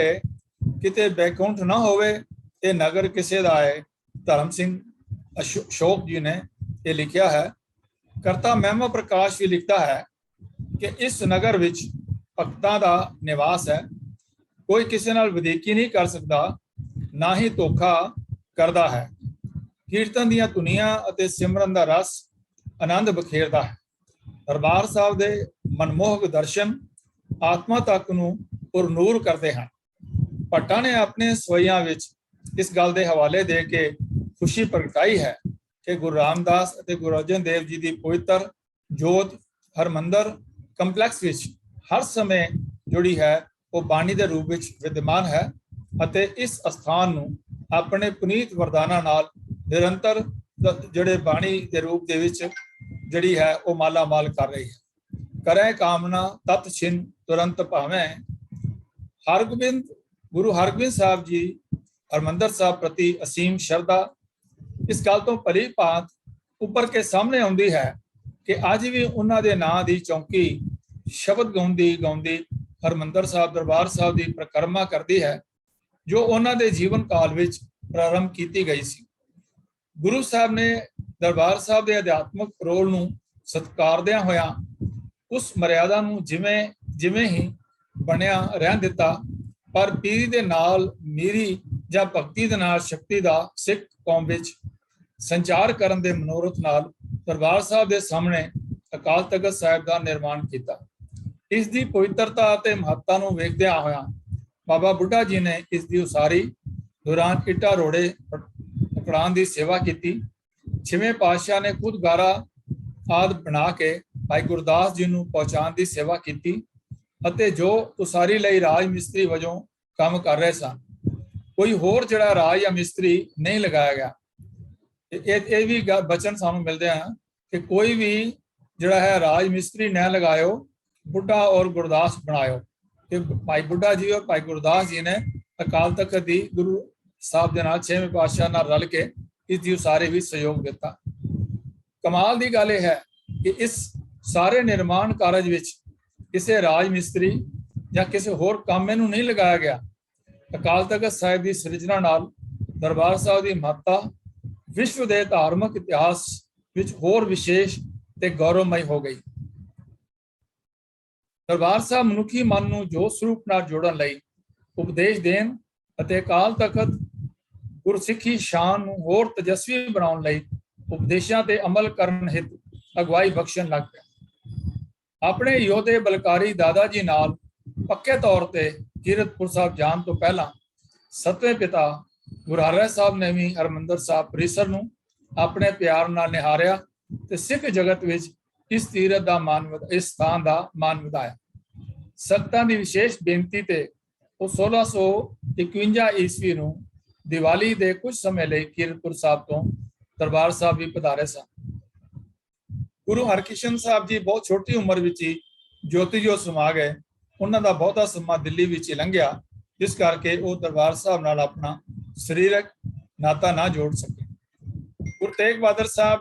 किते बैकुंठ ना होवे ये नगर किसे दा है। धर्म सिंह अशोक जी ने ये लिखा है। करता महिमा प्रकाश भी लिखता है कि इस नगर विच भगतां दा निवास है, कोई किसी नाल वधीकी नहीं कर सकता, ना ही धोखा करता है। कीर्तन ਦੀਆਂ ਧੁਨੀਆਂ ਅਤੇ ਸਿਮਰਨ ਦਾ ਰਸ ਆਨੰਦ ਬਖੇਰਦਾ ਹੈ। ਦਰਬਾਰ ਸਾਹਿਬ ਦੇ ਮਨਮੋਹਕ ਦਰਸ਼ਨ ਆਤਮਾ ਤੱਕ ਨੂੰ ਪੁਰਨੂਰ ਕਰਦੇ ਹਨ। ਭੱਟਾਂ ਨੇ ਆਪਣੇ ਸਵਈਆਂ ਵਿੱਚ ਇਸ ਗੱਲ ਦੇ ਹਵਾਲੇ ਦੇ ਕੇ ਖੁਸ਼ੀ ਪ੍ਰਗਟਾਈ ਹੈ ਕਿ ਗੁਰੂ ਰਾਮਦਾਸ ਅਤੇ ਗੁਰੂ ਅਰਜਨ ਦੇਵ ਜੀ ਦੀ ਪਵਿੱਤਰ ਜੋਤ ਹਰਮੰਦਰ ਕੰਪਲੈਕਸ ਵਿੱਚ ਹਰ ਸਮੇਂ ਜਿਹੜੀ ਹੈ ਉਹ ਬਾਣੀ ਦੇ ਰੂਪ ਵਿੱਚ ਵਿਦਮਾਨ ਹੈ ਅਤੇ ਇਸ ਅਸਥਾਨ ਨੂੰ ਆਪਣੇ ਪੁਨੀਤ ਵਰਦਾਨਾਂ ਨਾਲ ਨਿਰੰਤਰ ਜਿਹੜੇ ਬਾਣੀ ਦੇ ਰੂਪ ਦੇ ਵਿੱਚ ਜਿਹੜੀ ਹੈ ਉਹ ਮਾਲਾ ਮਾਲ ਕਰ ਰਹੀ ਹੈ। ਕਰੇ ਕਾਮਨਾ ਤਤ ਛਿਨ ਤੁਰੰਤ ਭਾਵੇਂ। ਗੁਰੂ ਹਰਗੋਬਿੰਦ ਸਾਹਿਬ ਜੀ ਹਰਮੰਦਰ ਸਾਹਿਬ ਪ੍ਰਤੀ ਅਸੀਮ ਸ਼ਰਧਾ ਇਸ ਗੱਲ ਤੋਂ ਭਲੀ ਭਾਂਤ ਉੱਪਰ ਕੇ ਸਾਹਮਣੇ ਆਉਂਦੀ ਹੈ ਕਿ ਅੱਜ ਵੀ ਉਹਨਾਂ ਦੇ ਨਾਂ ਦੀ ਚੌਂਕੀ ਸ਼ਬਦ ਗਾਉਂਦੀ ਹਰਮੰਦਰ ਸਾਹਿਬ ਦਰਬਾਰ ਸਾਹਿਬ ਦੀ ਪ੍ਰਕਰਮਾ ਕਰਦੀ ਹੈ, ਜੋ ਉਹਨਾਂ ਦੇ ਜੀਵਨ ਕਾਲ ਵਿੱਚ ਪ੍ਰਾਰੰਭ ਕੀਤੀ ਗਈ ਸੀ। ਗੁਰੂ ਸਾਹਿਬ ਨੇ ਦਰਬਾਰ ਸਾਹਿਬ ਦੇ ਅਧਿਆਤਮਕ ਰੋਲ ਨੂੰ ਸਤਿਕਾਰਦਿਆਂ ਹੋਇਆਂ ਉਸ ਮਰਿਆਦਾ ਨੂੰ ਜਿਵੇਂ ਹੀ ਬਣਿਆ ਰਹਿਣ ਦਿੱਤਾ, ਪਰ ਪੀਰੀ ਦੇ ਨਾਲ ਮੀਰੀ ਜਾਂ ਭਗਤੀ ਦੇ ਨਾਲ ਸ਼ਕਤੀ ਦਾ ਸਿੱਖ ਕੌਮ ਵਿੱਚ ਸੰਚਾਰ ਕਰਨ ਦੇ ਮਨੋਰਥ ਨਾਲ ਦਰਬਾਰ ਸਾਹਿਬ ਦੇ ਸਾਹਮਣੇ ਅਕਾਲ ਤਖਤ ਸਾਹਿਬ ਦਾ ਨਿਰਮਾਣ ਕੀਤਾ। ਇਸ ਦੀ ਪਵਿੱਤਰਤਾ ਅਤੇ ਮਹੱਤਤਾ ਨੂੰ ਵੇਖਦਿਆਂ ਹੋਇਆਂ ਬਾਬਾ ਬੁੱਢਾ ਜੀ ਨੇ ਇਸ ਦੀ ਉਸਾਰੀ ਦੌਰਾਨ ਇੱਟਾਂ ਰੋੜੇ ਪਕੜਾਉਣ ਦੀ ਸੇਵਾ ਕੀਤੀ। 6ਵੇਂ ਪਾਤਸ਼ਾਹ ਨੇ ਖੁਦ ਗਾਰਾ ਆਦਿ ਬਣਾ ਕੇ ਭਾਈ ਗੁਰਦਾਸ ਜੀ ਨੂੰ ਪਹੁੰਚਾਉਣ ਦੀ ਸੇਵਾ ਕੀਤੀ ਅਤੇ ਜੋ ਉਸਾਰੀ ਲਈ ਰਾਜ ਮਿਸਤਰੀ ਵਜੋਂ ਕੰਮ ਕਰ ਰਹੇ ਸਨ, ਕੋਈ ਹੋਰ ਜਿਹੜਾ ਰਾਜ ਜਾਂ ਮਿਸਤਰੀ ਨਹੀਂ ਲਗਾਇਆ ਗਿਆ। ਇਹ ਵੀ ਬਚਨ ਸਾਨੂੰ ਮਿਲਦੇ ਆ ਕਿ ਕੋਈ ਵੀ ਜਿਹੜਾ ਹੈ ਰਾਜ ਮਿਸਤਰੀ ਨਾ ਲਗਾਇਓ, ਬੁੱਢਾ ਔਰ ਗੁਰਦਾਸ ਬਣਾਇਓ। ਤੇ ਭਾਈ ਬੁੱਢਾ ਜੀ ਔਰ ਭਾਈ ਗੁਰਦਾਸ ਜੀ ਨੇ ਅਕਾਲ ਤਖਤ ਦੀ ਗੁਰੂ ਸਾਹਿਬ ਦੇ ਨਾਲ 6ਵੇਂ ਪਾਤਸ਼ਾਹ ਨਾਲ ਰਲ ਕੇ ਇਸ ਦੀ ਉਸਾਰੀ ਵਿੱਚ ਸਹਿਯੋਗ ਦਿੱਤਾ। ਕਮਾਲ ਦੀ ਗੱਲ ਇਹ ਹੈ ਕਿ ਇਸ ਸਾਰੇ ਨਿਰਮਾਣ ਕਾਰਜ ਵਿੱਚ ਕਿਸੇ ਰਾਜ ਮਿਸਤਰੀ ਜਾਂ ਕਿਸੇ ਹੋਰ ਕਾਮੇ ਨੂੰ ਨਹੀਂ ਲਗਾਇਆ ਗਿਆ। ਅਕਾਲ ਤਖਤ ਸਾਹਿਬ ਦੀ ਸਿਰਜਣਾ ਨਾਲ ਦਰਬਾਰ ਸਾਹਿਬ ਦੀ ਮਹੱਤਤਾ ਵਿਸ਼ਵ ਦੇ ਧਾਰਮਿਕ ਇਤਿਹਾਸ ਵਿੱਚ ਹੋਰ ਵਿਸ਼ੇਸ਼ ਤੇ ਗੌਰਵਮਈ ਹੋ ਗਈ। ਦਰਬਾਰ ਸਾਹਿਬ ਮਨੁੱਖੀ ਮਨ ਨੂੰ ਜੋਤ ਸਰੂਪ ਨਾਲ ਜੋੜਨ ਲਈ ਉਪਦੇਸ਼ ਦੇਣ ਅਤੇ ਅਕਾਲ ਤਖਤ ਗੁਰਸਿੱਖੀ ਸ਼ਾਨ ਨੂੰ ਹੋਰ ਤੇਜਸਵੀ ਬਣਾਉਣ ਲਈ ਉਪਦੇਸ਼ਾਂ ਤੇ ਅਮਲ ਕਰਨ ਹਿਤ ਅਗਵਾਈ ਬਖਸ਼ਣ ਲੱਗ ਪਿਆ। ਆਪਣੇ ਯੋਧੇ ਬਲਕਾਰੀ ਦਾਦਾ ਜੀ ਨਾਲ ਪੱਕੇ ਤੌਰ ਤੇ ਕੀਰਤਪੁਰ ਸਾਹਿਬ ਜਾਣ ਤੋਂ ਪਹਿਲਾਂ 7ਵੇਂ ਪਿਤਾ ਗੁਰੂ ਹਰਿ ਸਾਹਿਬ ਨੇ ਵੀ ਹਰਮੰਦਰ ਸਾਹਿਬ ਪਰਿਸਰ ਨੂੰ ਆਪਣੇ ਪਿਆਰ ਨਾਲ ਨਿਹਾਰਿਆ ਤੇ ਸਿੱਖ ਜਗਤ ਵਿੱਚ ਇਸ ਤੀਰਥ ਦਾ ਇਸ ਸਥਾਨ ਦਾ ਮਾਨ ਵਧਾਇਆ। ਸੰਗਤਾਂ ਦੀ ਵਿਸ਼ੇਸ਼ ਬੇਨਤੀ ਤੇ ਉਹ 1651 ਈਸਵੀ ਨੂੰ ਦੀਵਾਲੀ ਦੇ ਕੁਝ ਸਮੇਂ ਲਈ ਕੀਰਤਪੁਰ ਸਾਹਿਬ ਤੋਂ ਦਰਬਾਰ ਸਾਹਿਬ ਵੀ ਪਧਾਰੇ ਸਨ। ਗੁਰੂ ਹਰਕ੍ਰਿਸ਼ਨ ਸਾਹਿਬ ਜੀ ਬਹੁਤ ਛੋਟੀ ਉਮਰ ਵਿੱਚ ਹੀ ਜੋਤੀ ਜੋਤ ਸਮਾ ਗਏ। ਉਹਨਾਂ ਦਾ ਬਹੁਤਾ ਸਮਾਂ ਦਿੱਲੀ ਵਿੱਚ ਹੀ ਲੰਘਿਆ, ਜਿਸ ਕਰਕੇ ਉਹ ਦਰਬਾਰ ਸਾਹਿਬ ਨਾਲ ਆਪਣਾ ਸਰੀਰਕ ਨਾਤਾ ਨਾ ਜੋੜ ਸਕੇ। ਗੁਰੂ ਤੇਗ ਬਹਾਦਰ ਸਾਹਿਬ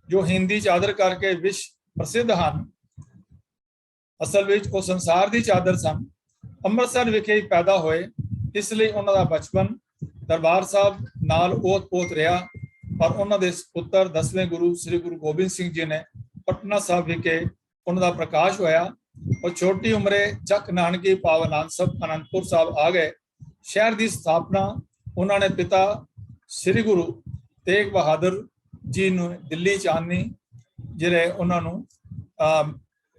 ਜੋ ਹਿੰਦੀ ਚਾਦਰ ਕਰਕੇ ਵਿਸ਼ਵ ਪ੍ਰਸਿੱਧ ਹਨ, ਅਸਲ ਵਿੱਚ ਉਹ ਸੰਸਾਰ ਦੀ ਚਾਦਰ ਸਨ। ਅੰਮ੍ਰਿਤਸਰ ਵਿਖੇ ਪੈਦਾ ਹੋਏ, ਇਸ ਲਈ ਉਹਨਾਂ ਦਾ ਬਚਪਨ ਦਰਬਾਰ ਸਾਹਿਬ ਨਾਲ ਓਤ-ਪੋਤ ਰਿਹਾ। ਪਰ ਉਹਨਾਂ ਦੇ ਪੁੱਤਰ 10ਵੇਂ ਗੁਰੂ ਸ੍ਰੀ ਗੁਰੂ ਗੋਬਿੰਦ ਸਿੰਘ ਜੀ ਨੇ ਪਟਨਾ ਸਾਹਿਬ ਵਿਖੇ ਉਹਨਾਂ ਦਾ ਪ੍ਰਕਾਸ਼ ਹੋਇਆ। ਉਹ ਛੋਟੀ ਉਮਰੇ ਚੱਕ ਨਾਨਕੀ ਪਾਵਨ ਅਨੰਦਪੁਰ ਸਾਹਿਬ ਆ ਗਏ। ਸ਼ਹਿਰ ਦੀ ਸਥਾਪਨਾ ਉਹਨਾਂ ਨੇ ਪਿਤਾ ਸ੍ਰੀ ਗੁਰੂ ਤੇਗ ਬਹਾਦਰ ਜੀ ਨੂੰ ਦਿੱਲੀ ਚਾਨਣੀ ਜਿਹੜੇ ਉਹਨਾਂ ਨੂੰ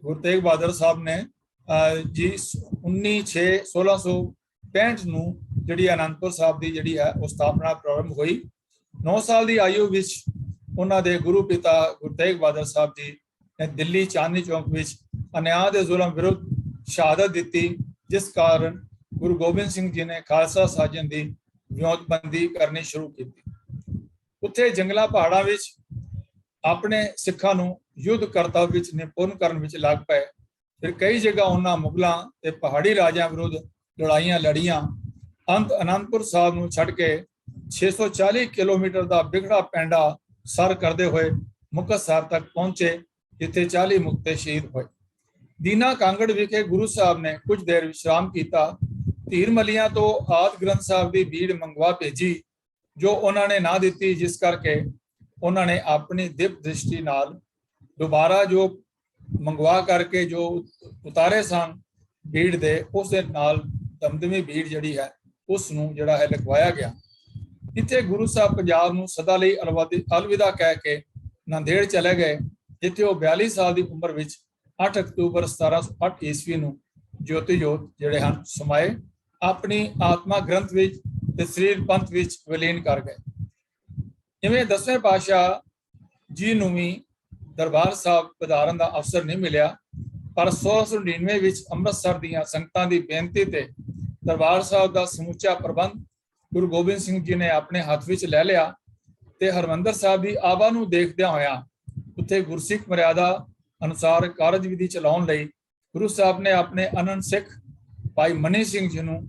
ਗੁਰੂ ਤੇਗ ਬਹਾਦਰ ਸਾਹਿਬ ਨੇ ਜੀ 1665 ਨੂੰ ਜਿਹੜੀ ਅਨੰਦਪੁਰ ਸਾਹਿਬ ਦੀ ਜਿਹੜੀ ਹੈ ਉਹ ਸਥਾਪਨਾ ਪ੍ਰਾਰੰਭ ਹੋਈ। 9 ਸਾਲ ਦੀ ਆਯੂ ਵਿੱਚ ਉਹਨਾਂ ਦੇ ਗੁਰੂ ਪਿਤਾ ਗੁਰੂ ਤੇਗ ਬਹਾਦਰ ਸਾਹਿਬ ਜੀ ਨੇ ਦਿੱਲੀ ਚਾਂਦਨੀ ਚੌਕ ਵਿੱਚ ਅਨਿਆਂ ਦੇ ਜ਼ੁਲਮ ਵਿਰੁੱਧ ਸ਼ਹਾਦਤ ਦਿੱਤੀ, ਜਿਸ ਕਾਰਨ ਗੁਰੂ ਗੋਬਿੰਦ ਸਿੰਘ ਜੀ ਨੇ ਖਾਲਸਾ ਸਾਜਨ ਦੀ ਵਿਉਂਤਬੰਦੀ ਕਰਨੀ ਸ਼ੁਰੂ ਕੀਤੀ। ਉੱਥੇ ਜੰਗਲਾਂ ਪਹਾੜਾਂ ਵਿੱਚ ਆਪਣੇ ਸਿੱਖਾਂ ਨੂੰ ਯੁੱਧ ਕਰਤੱਵ ਵਿੱਚ ਨਿਪੁੰਨ ਕਰਨ ਵਿੱਚ ਲੱਗ ਪਏ। ਫਿਰ ਕਈ ਜਗ੍ਹਾ ਉਹਨਾਂ ਮੁਗਲਾਂ ਤੇ ਪਹਾੜੀ ਰਾਜਿਆਂ ਵਿਰੁੱਧ ਲੜਾਈਆਂ ਲੜੀਆਂ। ਅੰਤ ਅਨੰਦਪੁਰ ਸਾਹਿਬ ਨੂੰ ਛੱਡ ਕੇ 640 ਕਿਲੋਮੀਟਰ ਦਾ ਬਿਗੜਾ ਪੈਂਡਾ ਸਰ ਕਰਦੇ ਹੋਏ ਮੁਕਤਸਰ ਤੱਕ ਪਹੁੰਚੇ, ਜਿੱਥੇ 40 ਮੁਕਤੇ ਸ਼ਹੀਦ ਹੋਏ। ਦੀਨਾ ਕਾਂਗੜ ਵਿਖੇ ਗੁਰੂ ਸਾਹਿਬ ਨੇ ਕੁਝ ਦੇਰ ਵਿਸ਼ਰਾਮ ਕੀਤਾ। ਧੀਰ ਮਲੀਆਂ ਤੋਂ ਆਦਿ ਗ੍ਰੰਥ ਸਾਹਿਬ ਦੀ ਬੀੜ ਮੰਗਵਾ ਭੇਜੀ, ਜੋ ਉਹਨਾਂ ਨੇ ਨਾ ਦਿੱਤੀ, ਜਿਸ ਕਰਕੇ ਉਹਨਾਂ ਨੇ ਆਪਣੀ ਦਿਵ ਦ੍ਰਿਸ਼ਟੀ ਨਾਲ ਦੁਬਾਰਾ ਜੋ ਮੰਗਵਾ ਕਰਕੇ ਜੋ ਉਤਾਰੇ ਸਨ ਬੀੜ ਦੇ, ਉਸ ਦੇ ਨਾਲ ਦਮਦਮੀ ਬੀੜ ਜਿਹੜੀ ਹੈ ਉਸ ਨੂੰ ਜਿਹੜਾ ਹੈ ਲਿਖਵਾਇਆ ਗਿਆ। ਇੱਥੇ ਗੁਰੂ ਸਾਹਿਬ ਪੰਜਾਬ ਨੂੰ ਸਦਾ ਲਈ ਅਲਵਿਦਾ ਕਹਿ ਕੇ ਨਾਂਦੇੜ ਚਲੇ ਗਏ, ਜਿੱਥੇ ਉਹ 42 ਸਾਲ ਦੀ ਉਮਰ ਵਿੱਚ 8 ਅਕਤੂਬਰ 1708 ਈਸਵੀ ਨੂੰ ਜੋਤੀ ਜੋਤ ਜਿਹੜੇ ਹਨ ਸਮਾਏ। ਆਪਣੀ ਆਤਮਾ ਗ੍ਰੰਥ ਵਿੱਚ ਤੇ ਸਰੀਰ ਪੰਥ ਵਿੱਚ ਵਿਲੀਨ ਕਰ ਗਏ। ਇਵੇਂ 10ਵੇਂ ਪਾਤਸ਼ਾਹ ਜੀ ਨੂੰ ਵੀ ਦਰਬਾਰ ਸਾਹਿਬ ਪਧਾਰਨ ਦਾ ਅਵਸਰ ਨਹੀਂ ਮਿਲਿਆ, ਪਰ 1699 ਵਿੱਚ ਅੰਮ੍ਰਿਤਸਰ ਦੀਆਂ ਸੰਗਤਾਂ ਦੀ ਬੇਨਤੀ ਤੇ ਦਰਬਾਰ ਸਾਹਿਬ ਦਾ ਸਮੁੱਚਾ ਪ੍ਰਬੰਧ ਗੁਰੂ ਗੋਬਿੰਦ ਸਿੰਘ ਜੀ ਨੇ ਆਪਣੇ ਹੱਥ ਵਿੱਚ ਲੈ ਲਿਆ ਤੇ ਹਰਮੰਦਰ ਸਾਹਿਬ ਦੀ ਆਬਾ ਨੂੰ ਦੇਖਦਿਆਂ ਹੋਇਆਂ ਉੱਥੇ ਗੁਰਸਿੱਖ ਮਰਿਆਦਾ ਅਨੁਸਾਰ ਕਾਰਜ ਵਿਧੀ ਚਲਾਉਣ ਲਈ ਗੁਰੂ ਸਾਹਿਬ ਨੇ ਆਪਣੇ ਅਨੰਦ ਸਿੱਖ ਭਾਈ ਮਨੀ ਸਿੰਘ ਜੀ ਨੂੰ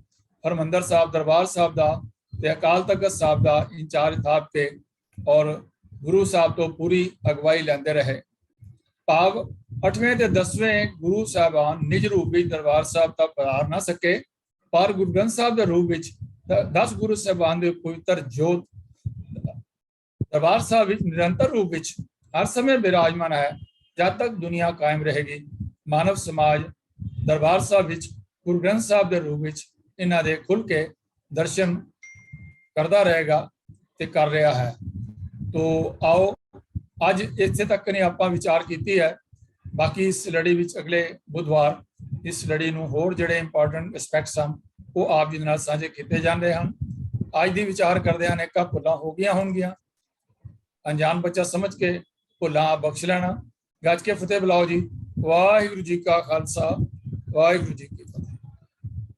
ਹਰਮੰਦਰ ਸਾਹਿਬ ਦਰਬਾਰ ਸਾਹਿਬ ਦਾ ਤੇ ਅਕਾਲ ਤਖਤ ਸਾਹਿਬ ਦਾ ਇੰਚਾਰਜ ਥਾਪ ਕੇ ਔਰ ਗੁਰੂ ਸਾਹਿਬ ਤੋਂ ਪੂਰੀ ਅਗਵਾਈ ਲੈਂਦੇ ਰਹੇ। ਭਾਵ 8ਵੇਂ ਤੇ 10ਵੇਂ ਗੁਰੂ ਸਾਹਿਬਾਨ ਨਿਜ ਰੂਪ ਵਿੱਚ ਦਰਬਾਰ ਸਾਹਿਬ ਤੱਕ ਪਧਾਰ ਨਾ ਸਕੇ, ਪਰ ਗੁਰੂ ਗ੍ਰੰਥ ਸਾਹਿਬ ਦੇ ਰੂਪ ਵਿੱਚ 10 ਗੁਰੂ ਸਾਹਿਬਾਨ ਦੇ ਪਵਿੱਤਰ ਜੋਤ ਦਰਬਾਰ ਸਾਹਿਬ ਵਿੱਚ ਨਿਰੰਤਰ ਰੂਪ ਵਿੱਚ ਹਰ ਸਮੇਂ ਬਿਰਾਜਮਾਨ ਹੈ। ਜਦ ਤੱਕ ਦੁਨੀਆ ਕਾਇਮ ਰਹੇਗੀ, ਮਾਨਵ ਸਮਾਜ ਦਰਬਾਰ ਸਾਹਿਬ ਵਿੱਚ ਗੁਰੂ ਗ੍ਰੰਥ ਸਾਹਿਬ ਦੇ ਰੂਪ ਵਿੱਚ ਇਹਨਾਂ ਦੇ ਖੁੱਲ ਕੇ ਦਰਸ਼ਨ ਕਰਦਾ ਰਹੇਗਾ ਤੇ ਕਰ ਰਿਹਾ ਹੈ। ਤੋ ਆਓ ਅੱਜ ਇੱਥੇ ਤੱਕ ਨੇ ਆਪਾਂ ਵਿਚਾਰ ਕੀਤੀ ਹੈ। ਬਾਕੀ ਇਸ ਲੜੀ ਵਿੱਚ ਅਗਲੇ ਬੁੱਧਵਾਰ ਇਸ ਲੜੀ ਨੂੰ ਹੋਰ ਜਿਹੜੇ ਇੰਪੋਰਟੈਂਟ ਐਸਪੈਕਟਸ ਹਨ ਉਹ ਆਪ ਜੀ ਦੇ ਨਾਲ ਸਾਂਝੇ ਕੀਤੇ ਜਾਂਦੇ ਹਨ। ਅੱਜ ਦੀ ਵਿਚਾਰ ਕਰਦੇ ਹਨ ਅਨੇਕਾਂ ਭੁੱਲਾਂ ਹੋ ਗਈਆਂ ਹੋਣਗੀਆਂ, ਅਣਜਾਣ ਬੱਚਾ ਸਮਝ ਕੇ ਭੁੱਲਾਂ ਬਖਸ਼ ਲੈਣਾ। ਗੱਜ ਕੇ ਫਤਿਹ ਬੁਲਾਓ ਜੀ। ਵਾਹਿਗੁਰੂ ਜੀ ਕਾ ਖਾਲਸਾ, ਵਾਹਿਗੁਰੂ ਜੀ ਕੀ